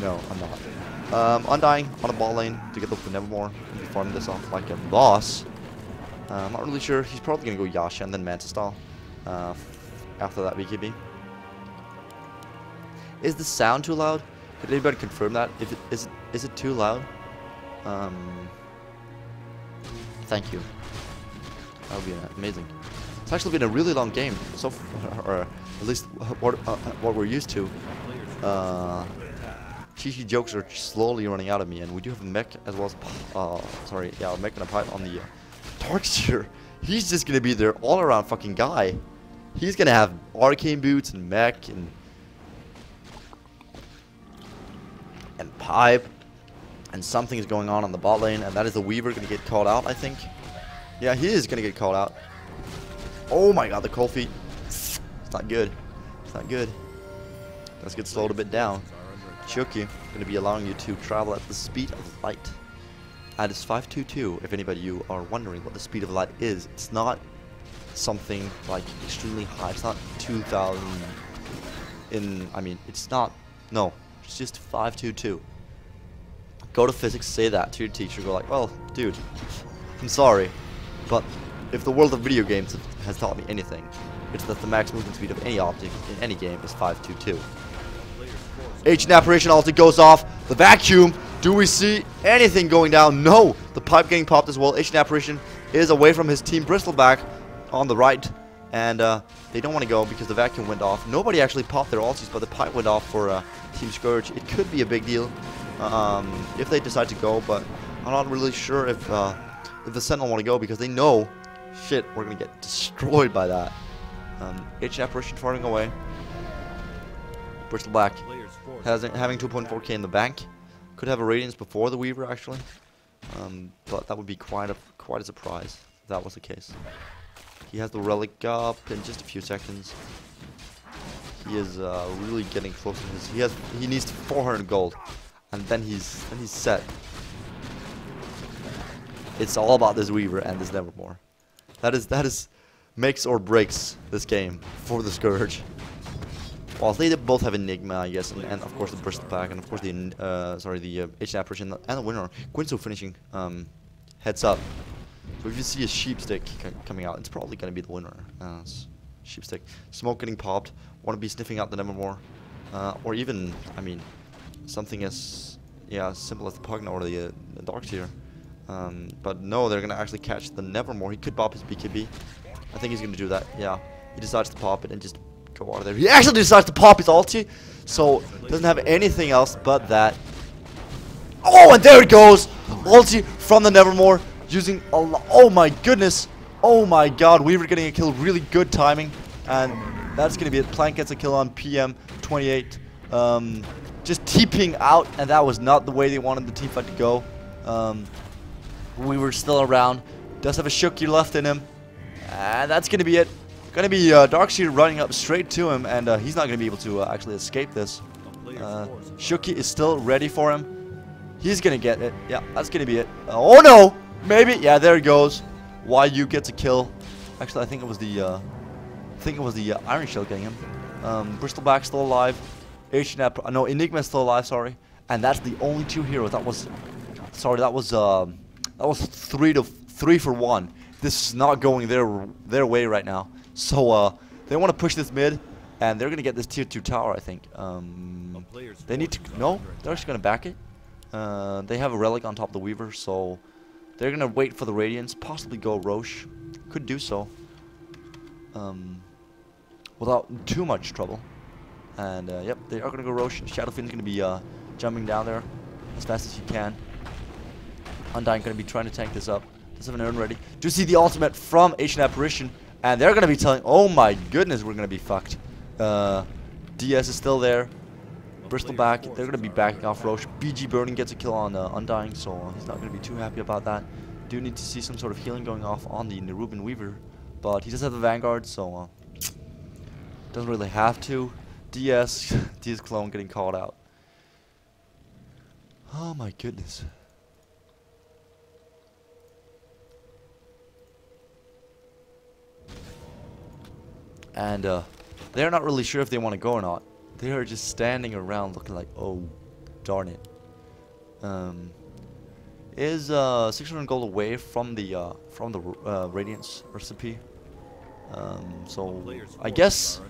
No, I'm not. Undying on a ball lane to get the Nevermore. Be farming this off like a boss. I'm not really sure. He's probably going to go Yasha and then Manta style after that BKB. Is the sound too loud? Could anybody confirm that? Is it too loud? Thank you. That would be amazing. It's actually been a really long game, so or at least what we're used to. Cheesy jokes are slowly running out of me, and we do have a mech as well as a mech and a pipe on the Darkseer. He's just gonna be their all-around fucking guy. He's gonna have arcane boots and mech and pipe, and something is going on the bot lane, and that is the Weaver gonna get called out, I think. Yeah, he is gonna get called out. Oh my god, the cold feet. It's not good. It's not good. Let's get slowed a bit down. Chucky gonna be allowing you to travel at the speed of light. That is 522. If anybody you are wondering what the speed of light is, it's not something like extremely high. It's not 2,000. It's not. No, it's just 522. Go to physics, say that to your teacher. Go like, well, dude, I'm sorry, but if the world of video games has taught me anything, it's that the max movement speed of any object in any game is 522. Ancient Apparition ulti goes off. The vacuum. Do we see anything going down? No. The pipe getting popped as well. Ancient Apparition is away from his team Bristleback on the right. And they don't want to go because the vacuum went off. Nobody actually popped their ultis, but the pipe went off for Team Scourge. It could be a big deal if they decide to go, but I'm not really sure if the Sentinel want to go because they know, shit, we're going to get destroyed by that. Ancient Apparition farming away. Bristleback having 2.4k in the bank. Could have a Radiance before the Weaver actually, but that would be quite a surprise if that was the case. He has the relic up in just a few seconds. He is really getting close to his. He needs 400 gold, and then he's set. It's all about this Weaver and this Nevermore. That is makes or breaks this game for the Scourge. Well, they both have Enigma, I guess, and of course the Bristleback, and of course the Ancient Apparition and the winner, Quinzo finishing heads up. So if you see a Sheepstick coming out, it's probably going to be the winner. Sheepstick. Smoke getting popped. Want to be sniffing out the Nevermore, or even, something as simple as the Pugna or the Darkseer. But no, they're going to actually catch the Nevermore. He could pop his BKB. I think he's going to do that. Yeah, he decides to pop it and just go out of there. He actually decides to pop his ulti, so doesn't have anything else but that. Oh, and there it goes! Ulti from the Nevermore, using a lot. Oh my goodness! Oh my god, Weaver getting a kill, really good timing, and that's gonna be it. Plank gets a kill on PM28. Just TPing out, and that was not the way they wanted the teamfight to go. Weaver's still around. Does have a Shooky left in him. And that's going to be it. Going to be Darkseer running up straight to him. And he's not going to be able to actually escape this. Shooky is still ready for him. He's going to get it. Yeah, that's going to be it. Oh no! Maybe. Yeah, there he goes. YU gets a kill. Actually, I think it was the Iron Shell getting him. Bristleback still alive. No, Enigma still alive. Sorry, and that's the only 2 heroes. That was 3 for 1. This is not going their way right now. So they want to push this mid, and they're gonna get this tier 2 tower. I think. They need to. No, they're just gonna back it. They have a relic on top of the Weaver, so they're gonna wait for the Radiance. Possibly go Roche. Could do so. Without too much trouble. And yep, they are gonna go Roche. Shadowfiend's gonna be jumping down there as fast as he can. Undying gonna be trying to tank this up. Does have an urn ready. Do see the ultimate from Ancient Apparition, and they're gonna be telling, oh my goodness, we're gonna be fucked. DS is still there. Bristleback, they're gonna be backing off Roche. BG Burning gets a kill on Undying, so he's not gonna be too happy about that. Do need to see some sort of healing going off on the Nerubian Weaver, but he does have the Vanguard, so doesn't really have to. DS clone getting called out. Oh my goodness. And they're not really sure if they want to go or not. They are just standing around looking like, oh, darn it. Is 600 gold away from the Radiance recipe. So I guess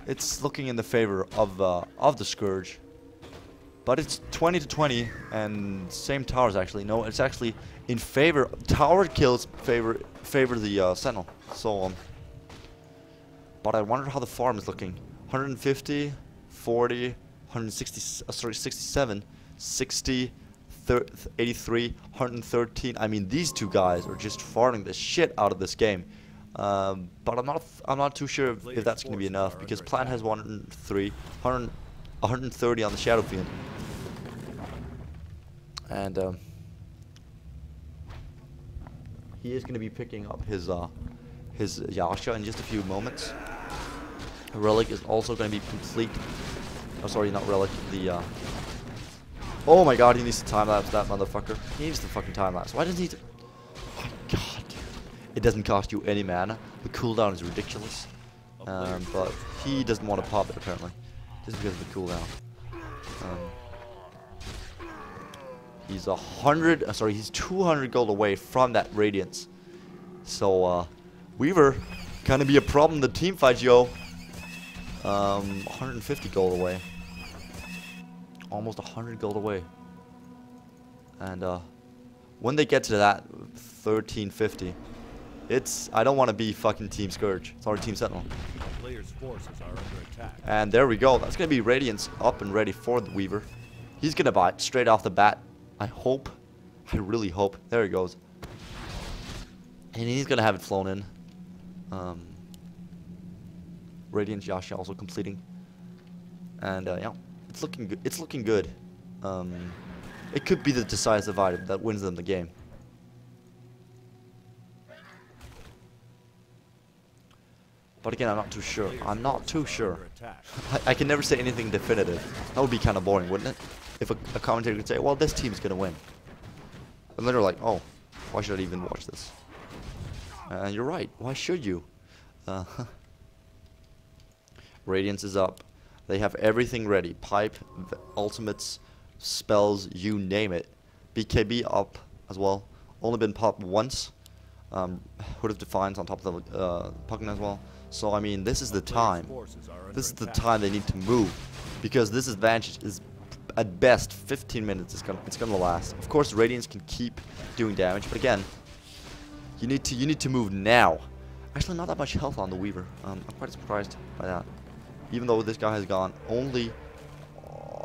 it's looking in the favor of the Scourge. But it's 20 to 20, and same towers actually. No, it's actually in favor. Tower kills favor the Sentinel. So but I wonder how the farm is looking. 150, 40, 160, sorry, 67, 60, 83, 113. I mean, these 2 guys are just farming the shit out of this game. But I'm not too sure if that's going to be enough, because Plan has 103, 130 on the Shadowfiend. And he is going to be picking up his Yasha in just a few moments. Relic is also going to be complete. Oh, sorry, not Relic. The oh my God, he needs to time lapse that motherfucker. He needs to fucking time lapse. Why doesn't he? Oh my God, dude. It doesn't cost you any mana. The cooldown is ridiculous. But he doesn't want to pop it apparently, just because of the cooldown. He's 100. Sorry, he's 200 gold away from that Radiance. So Weaver gonna be a problem in the team fight, yo. 150 gold away. Almost 100 gold away. And when they get to that 1350, I don't want to be fucking Team Scourge. Sorry, Team Sentinel. Players' forces are under attack. And there we go. That's gonna be Radiance up and ready for the Weaver. He's gonna buy it straight off the bat. I hope. I really hope. There he goes. And he's gonna have it flown in. Radiant Yasha also completing. And yeah, it's looking good. It's looking good. It could be the decisive item that wins them the game. But again, I'm not too sure. I'm not too sure. I can never say anything definitive. That would be kind of boring, wouldn't it? If a commentator could say, well, this team's gonna win. And then they're like, oh, why should I even watch this? And you're right. Why should you? Radiance is up. They have everything ready. Pipe, ultimates, spells, you name it. BKB up as well. Only been popped once. Hood of Defiance on top of the Pumpkin as well. So I mean, this is the time. This is the time they need to move, because this advantage is at best 15 minutes. It's gonna last. Of course, Radiance can keep doing damage, but again, you need to move now. Actually, not that much health on the Weaver. I'm quite surprised by that. Even though this guy has gone only,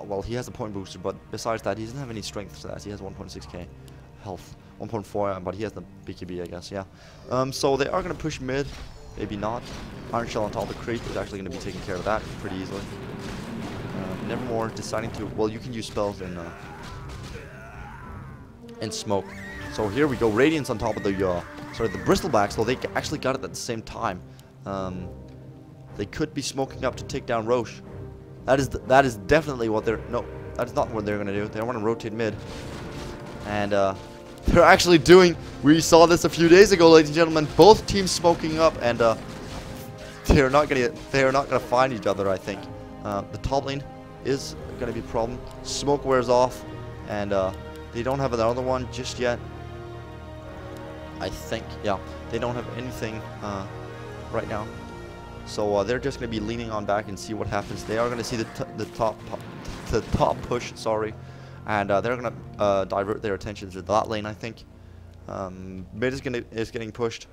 well, he has a point booster, but besides that, he doesn't have any strength stats. He has 1.6k health, 1.4, but he has the BKB, I guess. Yeah. So they are gonna push mid, maybe not. Iron Shell on top of the Creep is actually gonna be taking care of that pretty easily. Nevermore deciding to, well, you can use spells in in smoke. So here we go. Radiance on top of the the Bristleback. So they actually got it at the same time. They could be smoking up to take down Roche. That is definitely what they're... No, that is not what they're gonna do. They want to rotate mid, and they're actually doing... We saw this a few days ago, ladies and gentlemen. Both teams smoking up, and they're not gonna find each other. I think the top lane is gonna be a problem. Smoke wears off, and they don't have another one just yet. I think, yeah, they don't have anything right now. So they're just going to be leaning on back and see what happens. They are going to see the top push, sorry, and they're going to divert their attention to that lane, I think. Mid is getting pushed,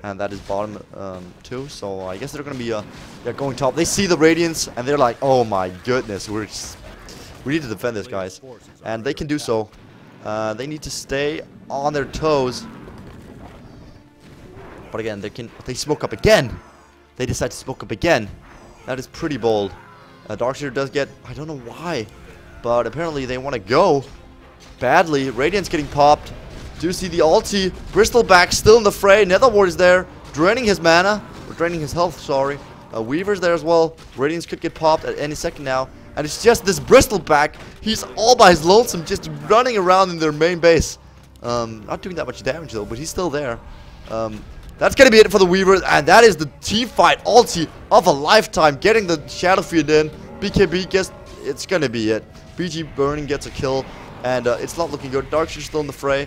and that is bottom too. So I guess they're going to be going top. They see the Radiance, and they're like, oh my goodness, we need to defend this, guys, and they can do so. They need to stay on their toes. But again, they smoke up again. They decide to smoke up again. That is pretty bold. Darkseer does get... I don't know why, but apparently they want to go badly. Radiant's getting popped. Do see the ulti. Bristleback still in the fray. Netherward is there, draining his mana. Or draining his health, sorry. Weaver's there as well. Radiance could get popped at any second now. And it's just this Bristleback. He's all by his lonesome, just running around in their main base. Not doing that much damage though, but he's still there. That's going to be it for the Weaver, and that is the team fight ulti of a lifetime. Getting the Shadow Field in. BKB gets... It's going to be it. BG Burning gets a kill, and it's not looking good. Darkseer's still in the fray.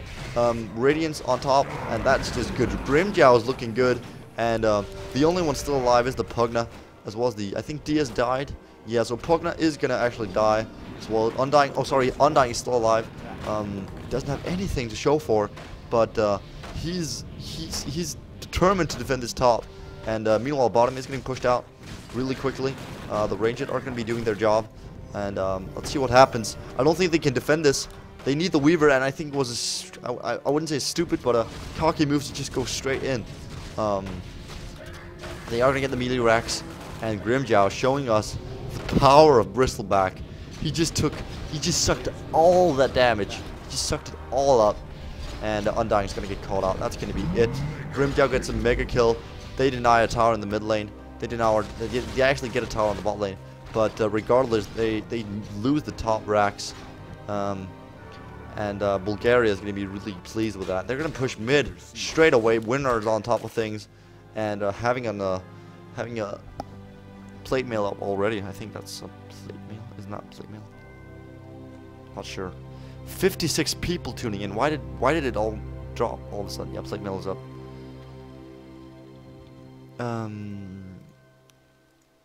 Radiance on top, and that's just good. Grimjow is looking good, and the only one still alive is the Pugna, as well as the... I think Diaz died. Yeah, so Pugna is going to actually die as well. Undying... Oh, sorry. Undying is still alive. Doesn't have anything to show for, but he's determined to defend this top, and meanwhile bottom is getting pushed out really quickly. The Ranged are going to be doing their job, and let's see what happens. I don't think they can defend this. They need the Weaver, and I think it was I wouldn't say stupid, but a cocky move to just go straight in. They are going to get the melee racks, and Grimjow showing us the power of Bristleback. He just sucked all that damage. He just sucked it all up. And Undying is going to get called out. That's going to be it. Grimjow gets a mega kill. They deny a tower in the mid lane. They actually get a tower on the bot lane. But regardless, they lose the top racks. And Bulgaria is going to be really pleased with that. They're going to push mid straight away. Winners on top of things. And having a plate mail up already. I think that's a plate mail. Is not plate mail. Not sure. 56 people tuning in. Why did it all drop all of a sudden? Yeah, plate mail is up.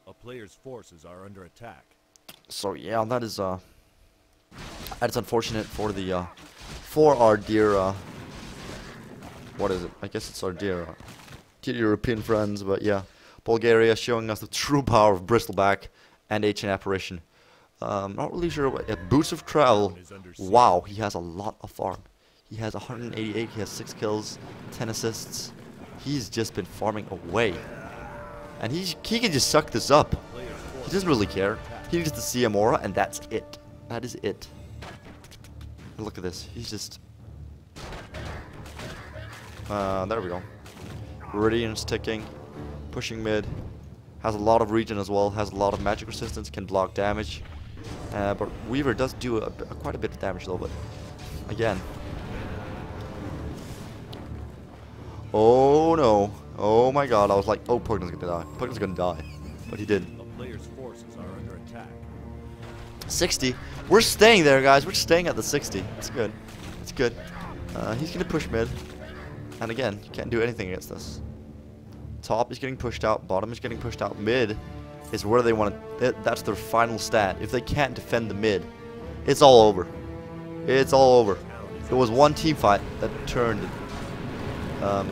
A player's forces are under attack. So yeah, that is unfortunate for the for our dear what is it? I guess it's our dear European friends, but yeah, Bulgaria showing us the true power of Bristleback and Ancient Apparition. Not really sure what... Boots of Travel. Wow, he has a lot of farm. He has 188, he has 6 kills, 10 assists. He's just been farming away. And he can just suck this up. He doesn't really care. He needs the CM aura, and that's it. That is it. And look at this. He's just... there we go. Radiance ticking. Pushing mid. Has a lot of regen as well. Has a lot of magic resistance. Can block damage. But Weaver does do quite a bit of damage though, but again. Oh no. Oh my god, I was like, oh, Pugna's gonna die. Pugna's gonna die. But he did. The player's forces are under attack. 60. We're staying there, guys. We're staying at the 60. It's good. It's good. He's gonna push mid. And again, you can't do anything against this. Top is getting pushed out. Bottom is getting pushed out. Mid is where they want to... That's their final stand. If they can't defend the mid, it's all over. It's all over. It was one team fight that turned it.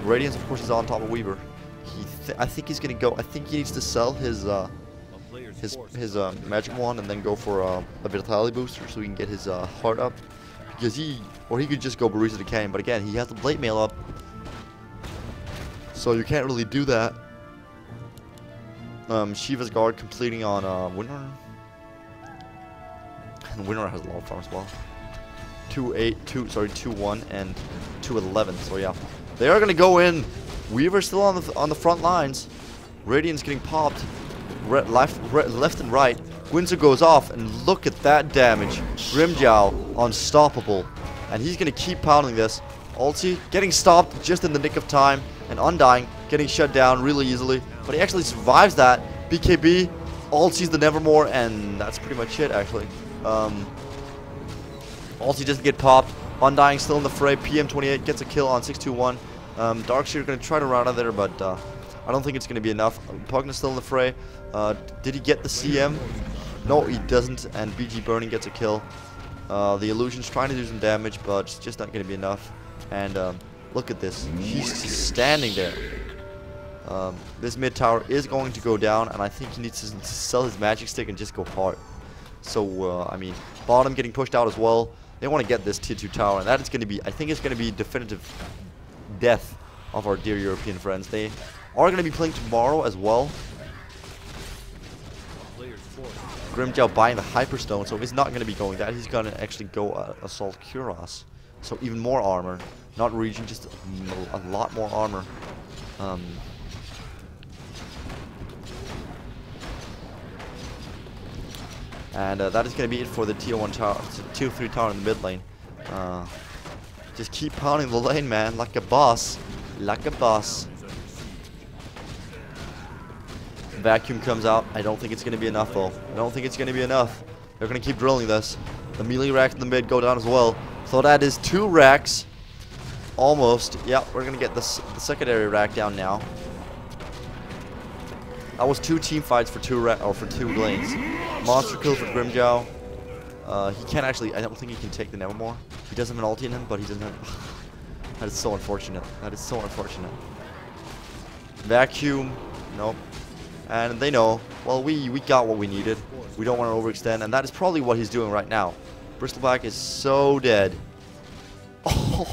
Radiance, of course, is on top of Weaver. I think he's going to go... I think he needs to sell his magic wand and then go for a vitality booster so he can get his heart up. Because he... Or he could just go Barista Decaying. But again, he has the plate mail up. So you can't really do that. Shiva's Guard completing on Winner. And Winner has a lot of farm as well. 2-1 and 2-11. So yeah, they are gonna go in. Weaver's still on the front lines. Radiant's getting popped, left and right. Windsor goes off, and look at that damage. Grimjow unstoppable, and he's gonna keep pounding this. Ulti getting stopped just in the nick of time, and Undying getting shut down really easily, but he actually survives that. BKB ultis the Nevermore, and that's pretty much it actually. Ulti doesn't get popped. Undying still in the fray. PM28 gets a kill on 621. Darkseer gonna try to run out of there, but I don't think it's gonna be enough. Pugna's still in the fray. Did he get the CM? No, he doesn't, and BG Burning gets a kill. The Illusion's trying to do some damage, but it's just not gonna be enough. And look at this. He's just standing there. This mid tower is going to go down, and I think he needs to sell his magic stick and just go hard. So, I mean, bottom getting pushed out as well. They want to get this tier 2 tower, and that is going to be, I think it's going to be definitive death of our dear European friends. They are going to be playing tomorrow as well. Grimjow buying the Hyperstone, so he's not going to be going that. He's going to actually go Assault Kuros. So even more armor. Not region, just a lot more armor. And that is going to be it for the tier 1 tower, tier 3 tower in the mid lane. Just keep pounding the lane, man, like a boss. Like a boss. Vacuum comes out. I don't think it's going to be enough, though. I don't think it's going to be enough. They're going to keep drilling this. The melee racks in the mid go down as well. So that is 2 racks. Almost. Yeah, we're going to get the secondary rack down now. That was 2 team fights for 2 lanes. Monster kill for Grimjow. He can't actually. I don't think he can take the Nevermore. He doesn't have an ulti in him, but he doesn't have. That is so unfortunate. That is so unfortunate. Vacuum. Nope. And they know. Well, we got what we needed. We don't want to overextend, and that is probably what he's doing right now. Bristleback is so dead. Oh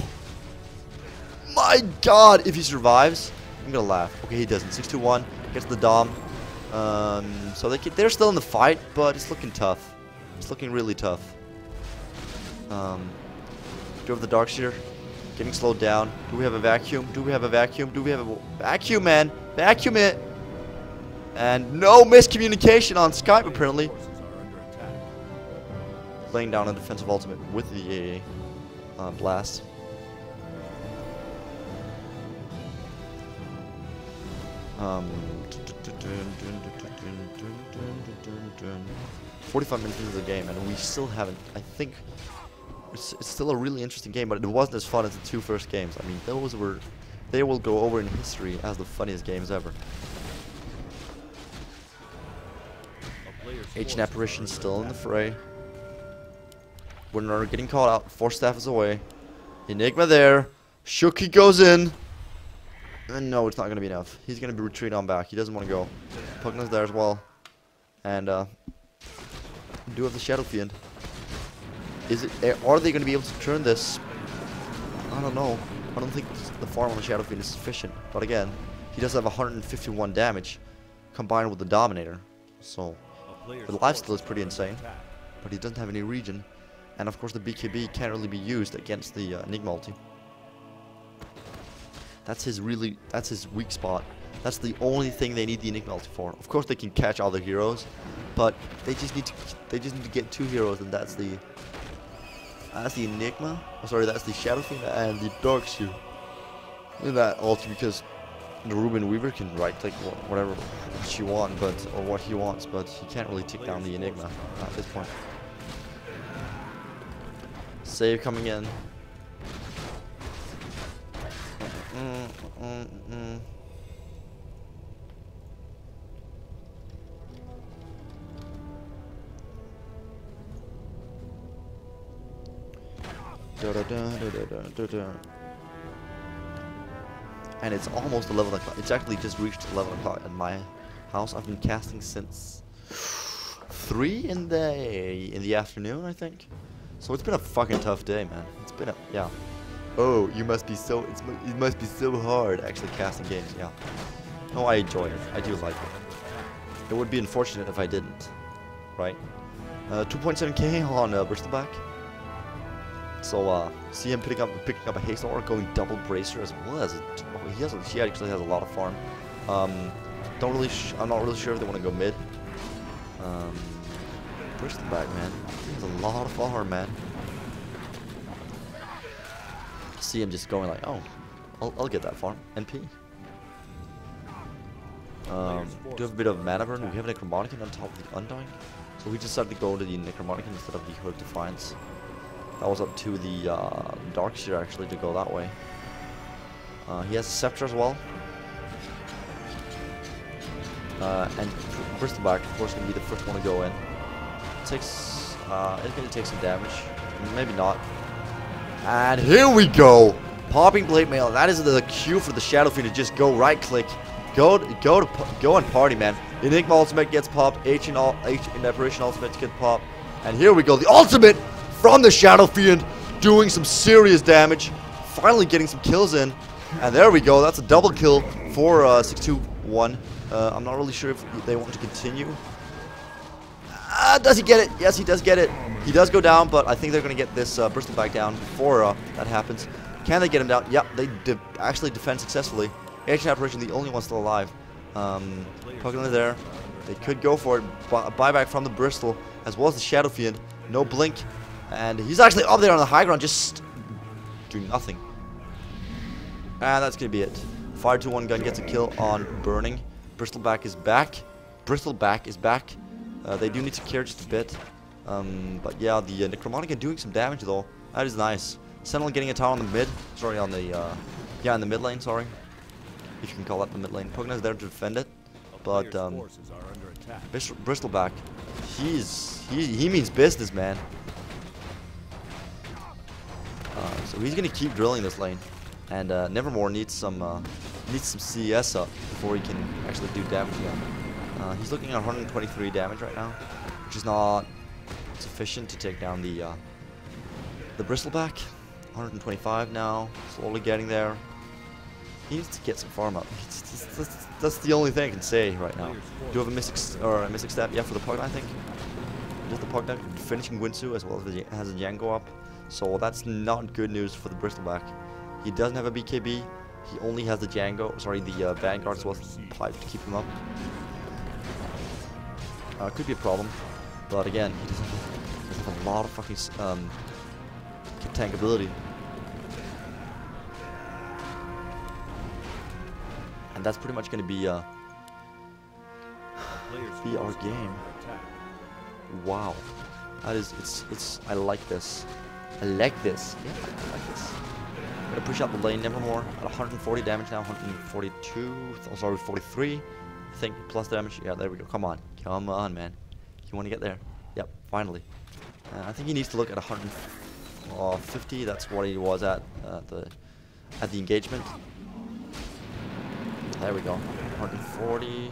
my God! If he survives, I'm gonna laugh. Okay, he doesn't. 621 gets the Dom. So they're still in the fight, but it's looking tough. It's looking really tough. Drove the Darkseer, getting slowed down. Do we have a vacuum? Do we have a vacuum? Do we have a vacuum, man? Vacuum it! And no miscommunication on Skype, apparently. Laying down a defensive ultimate with the blast. Um, 45 minutes into the game, and we still haven't. I think it's still a really interesting game, but it wasn't as fun as the 2 first games. I mean, they will go over in history as the funniest games ever. Ancient Apparition still in the fray. Winner getting called out. Force Staff is away. Enigma there. Shuki goes in. And no, it's not going to be enough. He's going to be retreating on back. He doesn't want to go. Pugna's there as well. And do have the Shadow Fiend. Are they going to be able to turn this? I don't know. I don't think the farm on the Shadow Fiend is sufficient. But again, he does have 151 damage combined with the Dominator. So the lifesteal is pretty insane. But he doesn't have any region. And of course the BKB can't really be used against the Enigma ulti. That's his weak spot. That's the only thing they need the Enigma ulti for. Of course they can catch other heroes, but they just need to get 2 heroes, and that's the Enigma. Oh, sorry, that's the Shadow Fiend and the Darkseer in that ulti, because the Ruben Weaver can write like whatever she wants, or what he wants, but he can't really take down the Enigma at this point. Save coming in. And it's almost 11 o'clock. It's actually just reached 11 o'clock in my house. I've been casting since 3 in the afternoon, I think. So it's been a fucking tough day, man. It's been a, yeah. Oh, it must be so hard actually casting games, yeah. No, I enjoy it. I do like it. It would be unfortunate if I didn't, right? 2.7k on Bristleback. So see him picking up a haste or going double bracer as well as he actually has a lot of farm. I'm not really sure if they want to go mid. Bristleback, man, he has a lot of farm, man. See him just going like, oh, I'll get that farm. NP. Do have a bit of mana burn. We have a Necromonicon on top of the Undying, so we decided to go to the Necromonicon instead of the Hood Defiance. That was up to the Darkseer actually to go that way. He has a Scepter as well. And Bristleback, of course, going to be the first one to go in. It's going to take some damage. Maybe not. And here we go! Popping Blade Mail. That is the cue for the Shadow Fiend to just go right click. Go and party, man. Enigma ultimate gets popped. H in Apparition ultimate gets popped. And here we go. The ultimate from the Shadow Fiend doing some serious damage. Finally getting some kills in. And there we go. That's a double kill for 621. I'm not really sure if they want to continue. Does he get it? Yes, he does get it. He does go down, but I think they're going to get this Bristleback down before that happens. Can they get him down? Yep, they actually defend successfully. Ancient Apparition, the only one still alive. Pokemon there. They could go for it. Buyback from the Bristol, as well as the Shadow Fiend. No blink. And he's actually up there on the high ground, just doing nothing. And that's going to be it. Fire 2-1 gun gets a kill on Burning. Bristleback is back. Bristleback is back. They do need to care just a bit. But yeah, the Necromonicon doing some damage though. That is nice. Sentinel getting a tower on the mid. Sorry, on the in the mid lane. Sorry, if you can call that the mid lane. Pugna's there to defend it, but Bristleback, he means business, man. So he's gonna keep drilling this lane, and Nevermore needs some CS up before he can actually do damage again. He's looking at 123 damage right now, which is not sufficient to take down the Bristleback. 125 now, slowly getting there. He needs to get some farm up. That's the only thing I can say right now. Do you have a mystic step? Yeah, for the Pug, I think. Just the Pug finishing Winsu as well as has a Django up. So that's not good news for the Bristleback. He doesn't have a BKB. He only has the Django. Sorry, the Vanguard as well as Pipe to keep him up. Could be a problem, but again, he doesn't have a lot of fucking tank ability. And that's pretty much going to be our game. Wow, that is I like this. I like this. Yeah, I like this. I'm gonna push out the lane Nevermore at 140 damage now. 142. Oh, sorry, 43. I think plus damage. Yeah, there we go. Come on, man. You want to get there? Yep, finally. I think he needs to look at 150. That's what he was at the engagement. There we go. 140,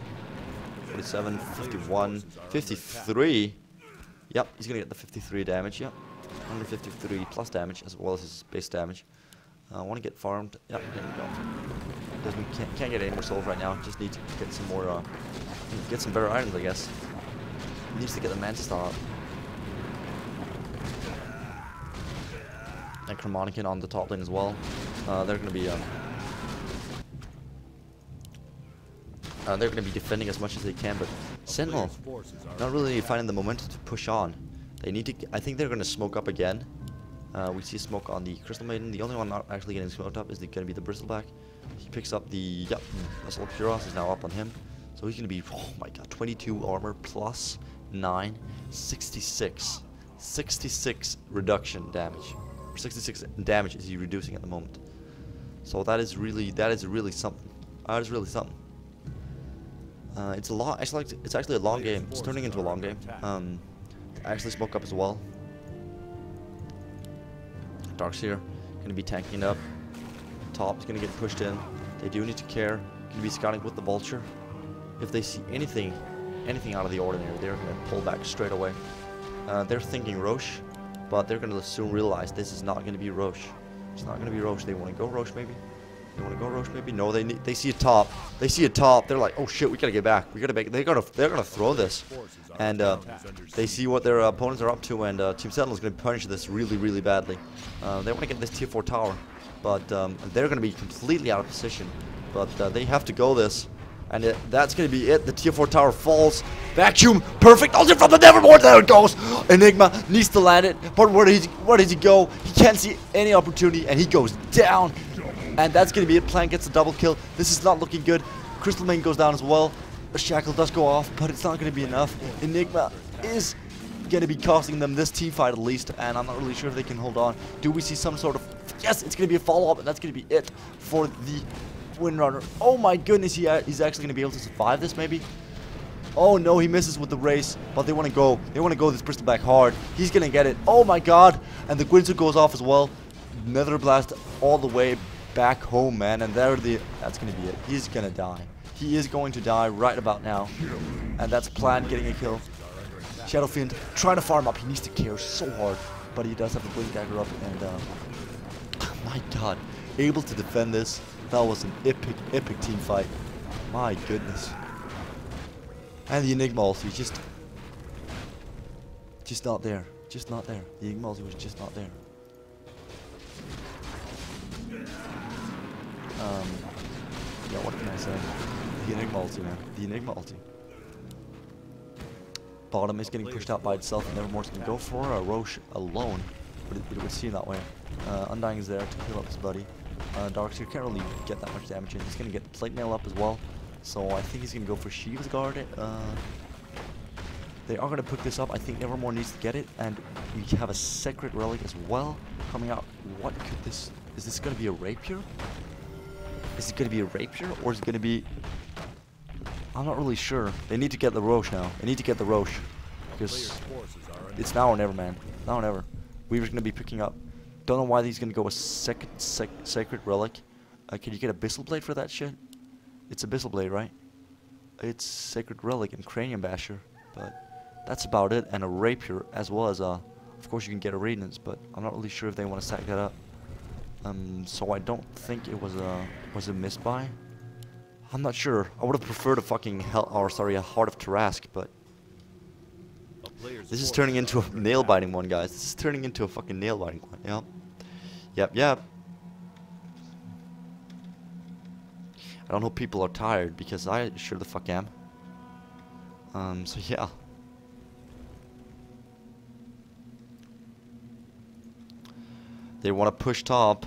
47, 51, 53. Yep, he's gonna get the 53 damage. Yep, 153 plus damage as well as his base damage. I want to get farmed. Yep, there we go. Can't get any more souls right now. Just need to get some more, get some better items, I guess. Needs to get the Mantis Star up. And Necromonicon on the top lane as well. They're gonna be defending as much as they can, but Sentinel not really finding the momentum to push on. They need to. I think they're gonna smoke up again. We see smoke on the Crystal Maiden. The only one not actually getting smoked up is gonna be the Bristleback. He picks up the Vessel of Puros is now up on him, so he's gonna be, oh my god, 22 armor plus 9, 66 reduction damage. 66 damage is he reducing at the moment. So that is really something. That is really something. It's a lot. It's actually a long game. It's turning into a long game. I actually smoke up as well. Darkseer gonna be tanking it up. Top's gonna get pushed in. They do need to care. Gonna be scouting with the Vulture. If they see anything out of the ordinary, they're gonna pull back straight away. They're thinking Roche, but they're gonna soon realize this is not gonna be Roche. It's not gonna be Roche. They want to go Roche maybe. They want to go Roche maybe? No, they see a top. They see a top. They're like, oh shit, we gotta get back. We gotta make. They're gonna throw this, and they see what their opponents are up to, and Team Sentinel is gonna punish this really, really badly. They want to get this tier 4 tower, but they're gonna be completely out of position. But they have to go this, and that's gonna be it. The tier 4 tower falls. Vacuum, perfect. Ulti from the Nevermore. There it goes. Enigma needs to land it, but where does he go? He can't see any opportunity, and he goes down. And that's going to be it. Plan gets a double kill. This is not looking good. Crystal Main goes down as well. A shackle does go off, but it's not going to be enough. Enigma is going to be costing them this team fight at least, and I'm not really sure if they can hold on. Do we see some sort of... Yes, it's going to be a follow-up, and that's going to be it for the Windrunner. Oh my goodness, he's actually going to be able to survive this maybe? Oh no, he misses with the race, but they want to go. They want to go this Bristol back hard. He's going to get it. Oh my god. And the Gwinsu goes off as well. Nether Blast all the way back home, man, and that's gonna be it. He's gonna die. He is going to die right about now, and that's Plan getting a kill. Shadow Fiend trying to farm up. He needs to care so hard, but he does have the Blink Dagger up, and my god, able to defend this. That was an epic team fight. My goodness. And the Enigma also, just not there. Just not there. The Enigma also was just not there. Yeah, what can I say? The Enigma ulti, man. The Enigma ulti. Bottom is getting pushed out by itself, and Nevermore's gonna go for a Roche alone. But it would seem that way. Undying is there to heal up his buddy. Darkseer can't really get that much damage in. He's gonna get the plate mail up as well. So I think he's gonna go for Sheaves Guard. They are gonna pick this up. I think Nevermore needs to get it, and we have a Sacred Relic as well coming out. What could this? Is this gonna be a Rapier? Is it going to be a Rapier, or is it going to be... I'm not really sure. They need to get the Roche now. They need to get the Roche. Because it's now or never, man. Now or never. Weaver's going to be picking up. Don't know why he's going to go a Sacred Relic. Can you get Abyssal Blade for that shit? It's Abyssal Blade, right? It's Sacred Relic and Cranium Basher. But that's about it. And a Rapier, as well as of course you can get a Radiance, but I'm not really sure if they want to stack that up. So I don't think it was a misbuy. I'm not sure. I would have preferred a fucking a Heart of Tarask, but this is turning into a nail-biting one, guys. This is turning into a fucking nail-biting one. Yep. I don't hope people are tired, because I sure the fuck am. So yeah. They want to push top,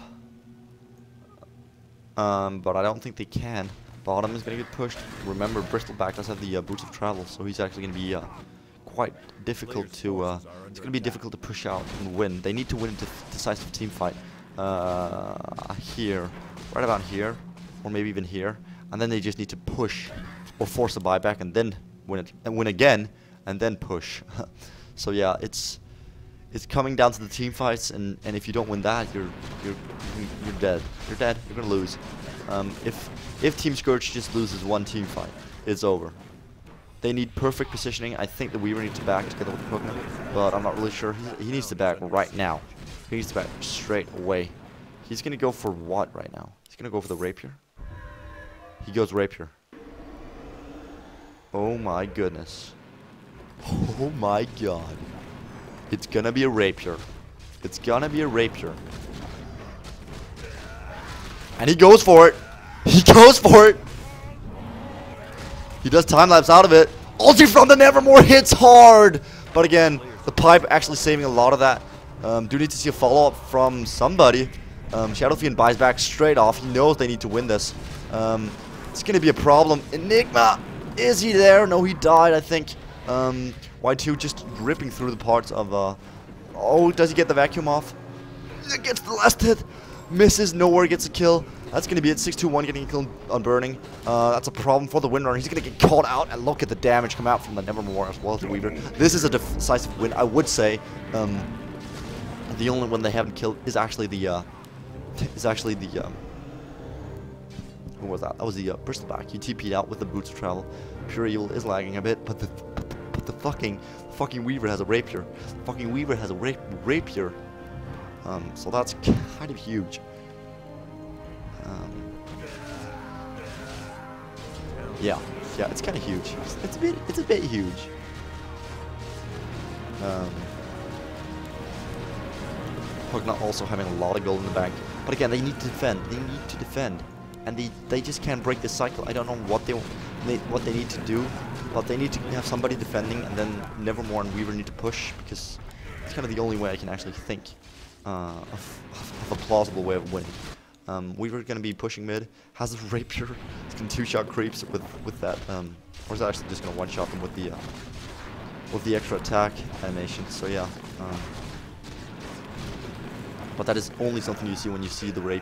but I don't think they can. Bottom is going to get pushed. Remember, Bristleback does have the Boots of Travel, so he's actually going to be quite difficult to. It's going to be difficult to push out and win. They need to win a decisive team fight here, right about here, or maybe even here, and then they just need to push or force a buyback and then win it, and win again, and then push. So yeah, it's coming down to the team fights, and if you don't win that, you're dead. You're dead. You're gonna lose. If Team Scourge just loses one team fight, it's over. They need perfect positioning. I think the Weaver needs to back together with the Pokemon, but I'm not really sure. He needs to back right now. He needs to back straight away. He's gonna go for what right now? He's gonna go for the Rapier. He goes Rapier. Oh my goodness. Oh my god. It's gonna be a Rapier. It's gonna be a Rapier. And he goes for it. He goes for it. He does time-lapse out of it. Ulti from the Nevermore hits hard. But again, the pipe actually saving a lot of that. Do need to see a follow-up from somebody. Shadow Fiend buys back straight off. He knows they need to win this. It's gonna be a problem. Enigma, is he there? No, he died, I think. Y2 just ripping through the parts of, oh, does he get the vacuum off? It gets the last hit. Misses, nowhere gets a kill. That's going to be it. 6-2-1 getting a kill on Burning. That's a problem for the Windrunner. He's going to get caught out, and look at the damage come out from the Nevermore as well as the Weaver. This is a decisive win. I would say the only one they haven't killed is actually the, who was that? That was the Bristleback. He TP'd out with the Boots of Travel. Pure Evil is lagging a bit, but the fucking Weaver has a Rapier. Fucking Weaver has a Rapier. So that's kind of huge. Yeah, it's kind of huge. It's a bit huge. Pugna also having a lot of gold in the bank, but again, they need to defend. They need to defend, and they just can't break the cycle. I don't know what they need to do, but they need to have somebody defending, and then Nevermore and Weaver need to push, because it's kind of the only way I can actually think of a plausible way of winning. Weaver's gonna be pushing mid, has a rapier, he's gonna two-shot creeps with that, or is actually just gonna one-shot them with the extra attack animation. So yeah, but that is only something you see when you see the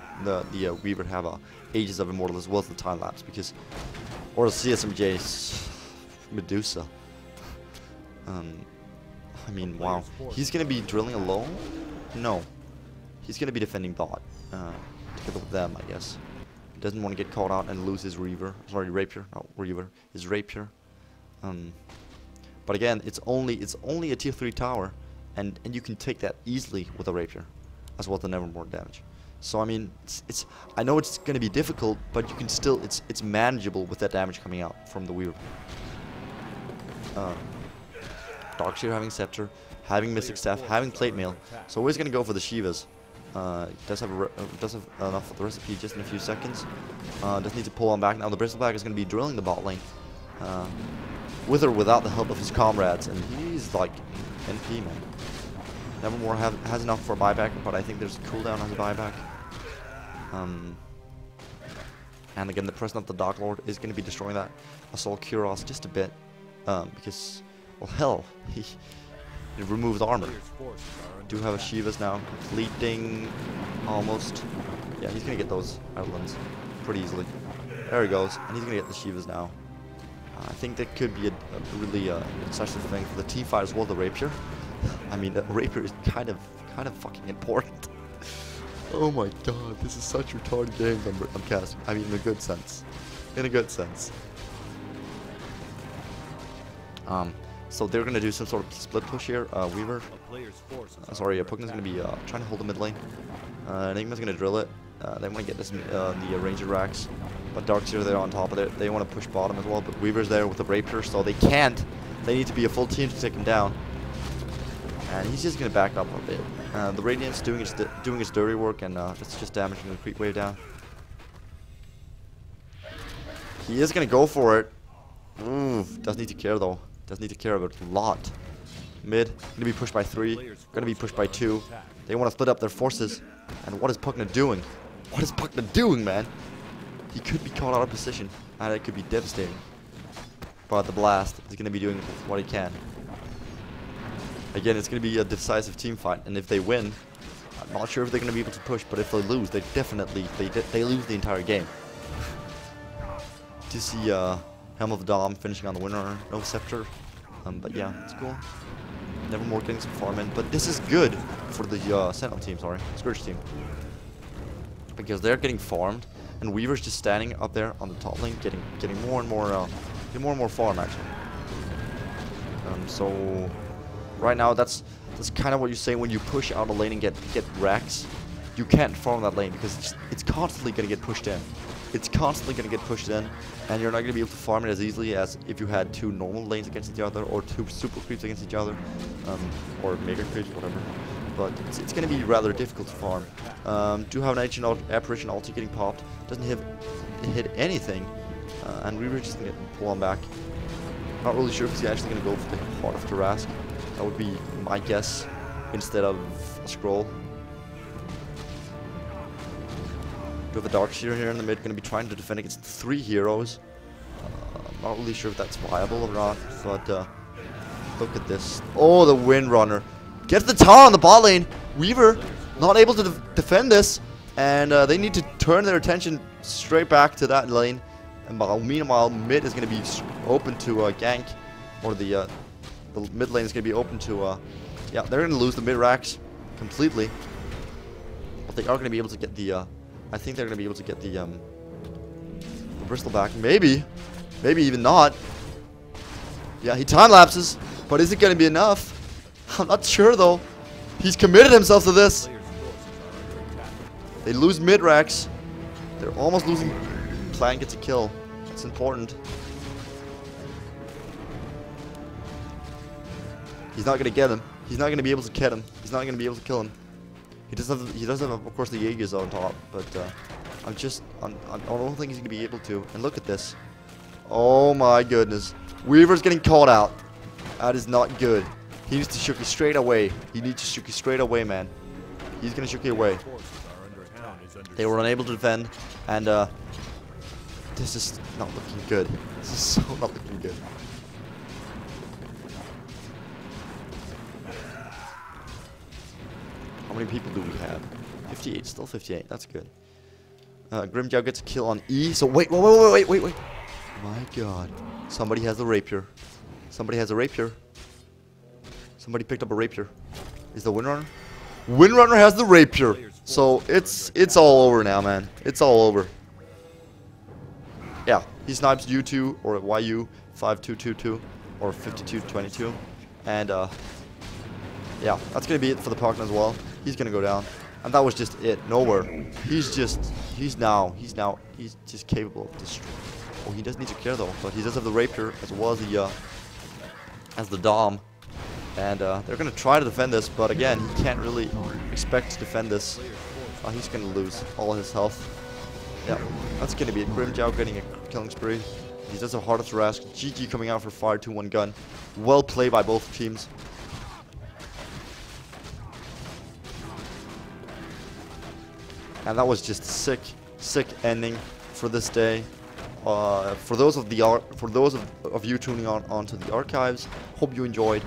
Weaver have Ages of Immortal as well as the time lapse, because or the CSMJ's Medusa. I mean, wow, he's gonna be drilling alone? No, he's gonna be defending bot. Together with them, I guess. He doesn't want to get caught out and lose his rapier, not Reaver, his rapier. But again, it's only a tier 3 tower, and you can take that easily with a rapier, as well as the Nevermore damage. So I mean, I know it's gonna be difficult, but you can still it's manageable with that damage coming out from the Weaver. Darkseer having Scepter, having Mystic Staff, having Plate Mail, so we're gonna go for the Shivas. Does have enough of the recipe just in a few seconds. Does need to pull on back now. The Bristleback is going to be drilling the bot lane, with or without the help of his comrades, and he's like NP, man. Nevermore has enough for a buyback, but I think there's a cooldown on the buyback. And again, the presence of the Dark Lord is going to be destroying that Assault Kuros just a bit, because, well, hell, he removes armor. Do have a Shivas now, completing almost. Yeah, he's gonna get those islands pretty easily. There he goes, and he's gonna get the Shivas now. I think that could be a really decisive thing for the team fight as well. The rapier. I mean, the rapier is kind of fucking important. Oh my god, this is such retarded games I'm casting. I mean, in a good sense. In a good sense. So they're gonna do some sort of split push here. Weaver, sorry, Pugna's gonna be trying to hold the mid lane. Enigma's gonna drill it. They want to get this the Ranger racks, but Darkseer there on top of it. They want to push bottom as well, but Weaver's there with the rapier, so they can't. They need to be a full team to take him down. And he's just gonna back up a bit. The Radiant's doing his dirty work, and it's just damaging the creep wave down. He is gonna go for it. Does need to care though. Does need to care about it a lot. Mid, gonna be pushed by 3, gonna be pushed by 2. They want to split up their forces. And what is Pugna doing? What is Pugna doing, man? He could be caught out of position, and it could be devastating. But the Blast is gonna be doing what he can. Again, it's gonna be a decisive team fight, and if they win, I'm not sure if they're gonna be able to push, but if they lose, they definitely they lose the entire game. To see Helm of the Dom finishing on the winner, no Scepter. But yeah, it's cool. Nevermore getting some farm in, but this is good for the Sentinel team, sorry, Scourge team. Because they're getting farmed, and Weaver's just standing up there on the top lane, getting more and more farm actually. So right now that's kind of what you say when you push out a lane and get racks. You can't farm that lane because it's constantly gonna get pushed in. It's constantly going to get pushed in, and you're not going to be able to farm it as easily as if you had 2 normal lanes against each other, or 2 super creeps against each other, or mega creeps, whatever. But it's going to be rather difficult to farm. Do have an Ancient Apparition ulti getting popped, doesn't hit anything, and Weaver's just going to pull on back. Not really sure if he's actually going to go for the Heart of Tarask. That would be my guess, instead of a scroll. We have a Darkseer here in the mid, going to be trying to defend against 3 heroes. Not really sure if that's viable or not, but look at this. Oh, the Windrunner. Gets the tower on the bot lane. Weaver not able to defend this, and they need to turn their attention straight back to that lane. And meanwhile, mid is going to be open to gank, or the mid lane is going to be open to, yeah, they're going to lose the mid racks completely. But they are going to be able to get the, I think they're going to be able to get the Bristol back. Maybe even not. Yeah, he time lapses, but is it going to be enough? I'm not sure though. He's committed himself to this. They lose mid racks. They're almost losing. Plan gets a kill. It's important. He's not gonna get him. He's not gonna be able to get him. He's not gonna be able to kill him. He doesn't have, of course, the Jaegers on top, but I don't think he's gonna be able to. And look at this. Oh my goodness. Weaver's getting caught out. That is not good. He needs to shoot you straight away. He needs to shoot you straight away, man. He's gonna shoot you away. They were unable to defend, and this is not looking good. This is so not looking good. How many people do we have? 58, still 58. That's good. Grimjow gets a kill on E. So wait. My God, somebody has a rapier. Somebody has a rapier. Somebody picked up a rapier. Is the Windrunner? Windrunner has the rapier. So it's all over now, man. It's all over. Yeah, he snipes U2 or YU 5222 or 5222, and yeah, that's gonna be it for the Parkman as well. He's gonna go down, and that was just it. Nowhere. He's just capable of destroying. Oh, he does need to care though, but he does have the rapier as well as the Dom. And they're going to try to defend this, but again, he can't really expect to defend this. He's going to lose all his health. Yeah, that's going to be it. Grimjow getting a killing spree. He does have Heart of Thrask. GG coming out for fire 2-1 gun. Well played by both teams. And that was just a sick ending for this day. For those of you tuning on onto the archives, hope you enjoyed.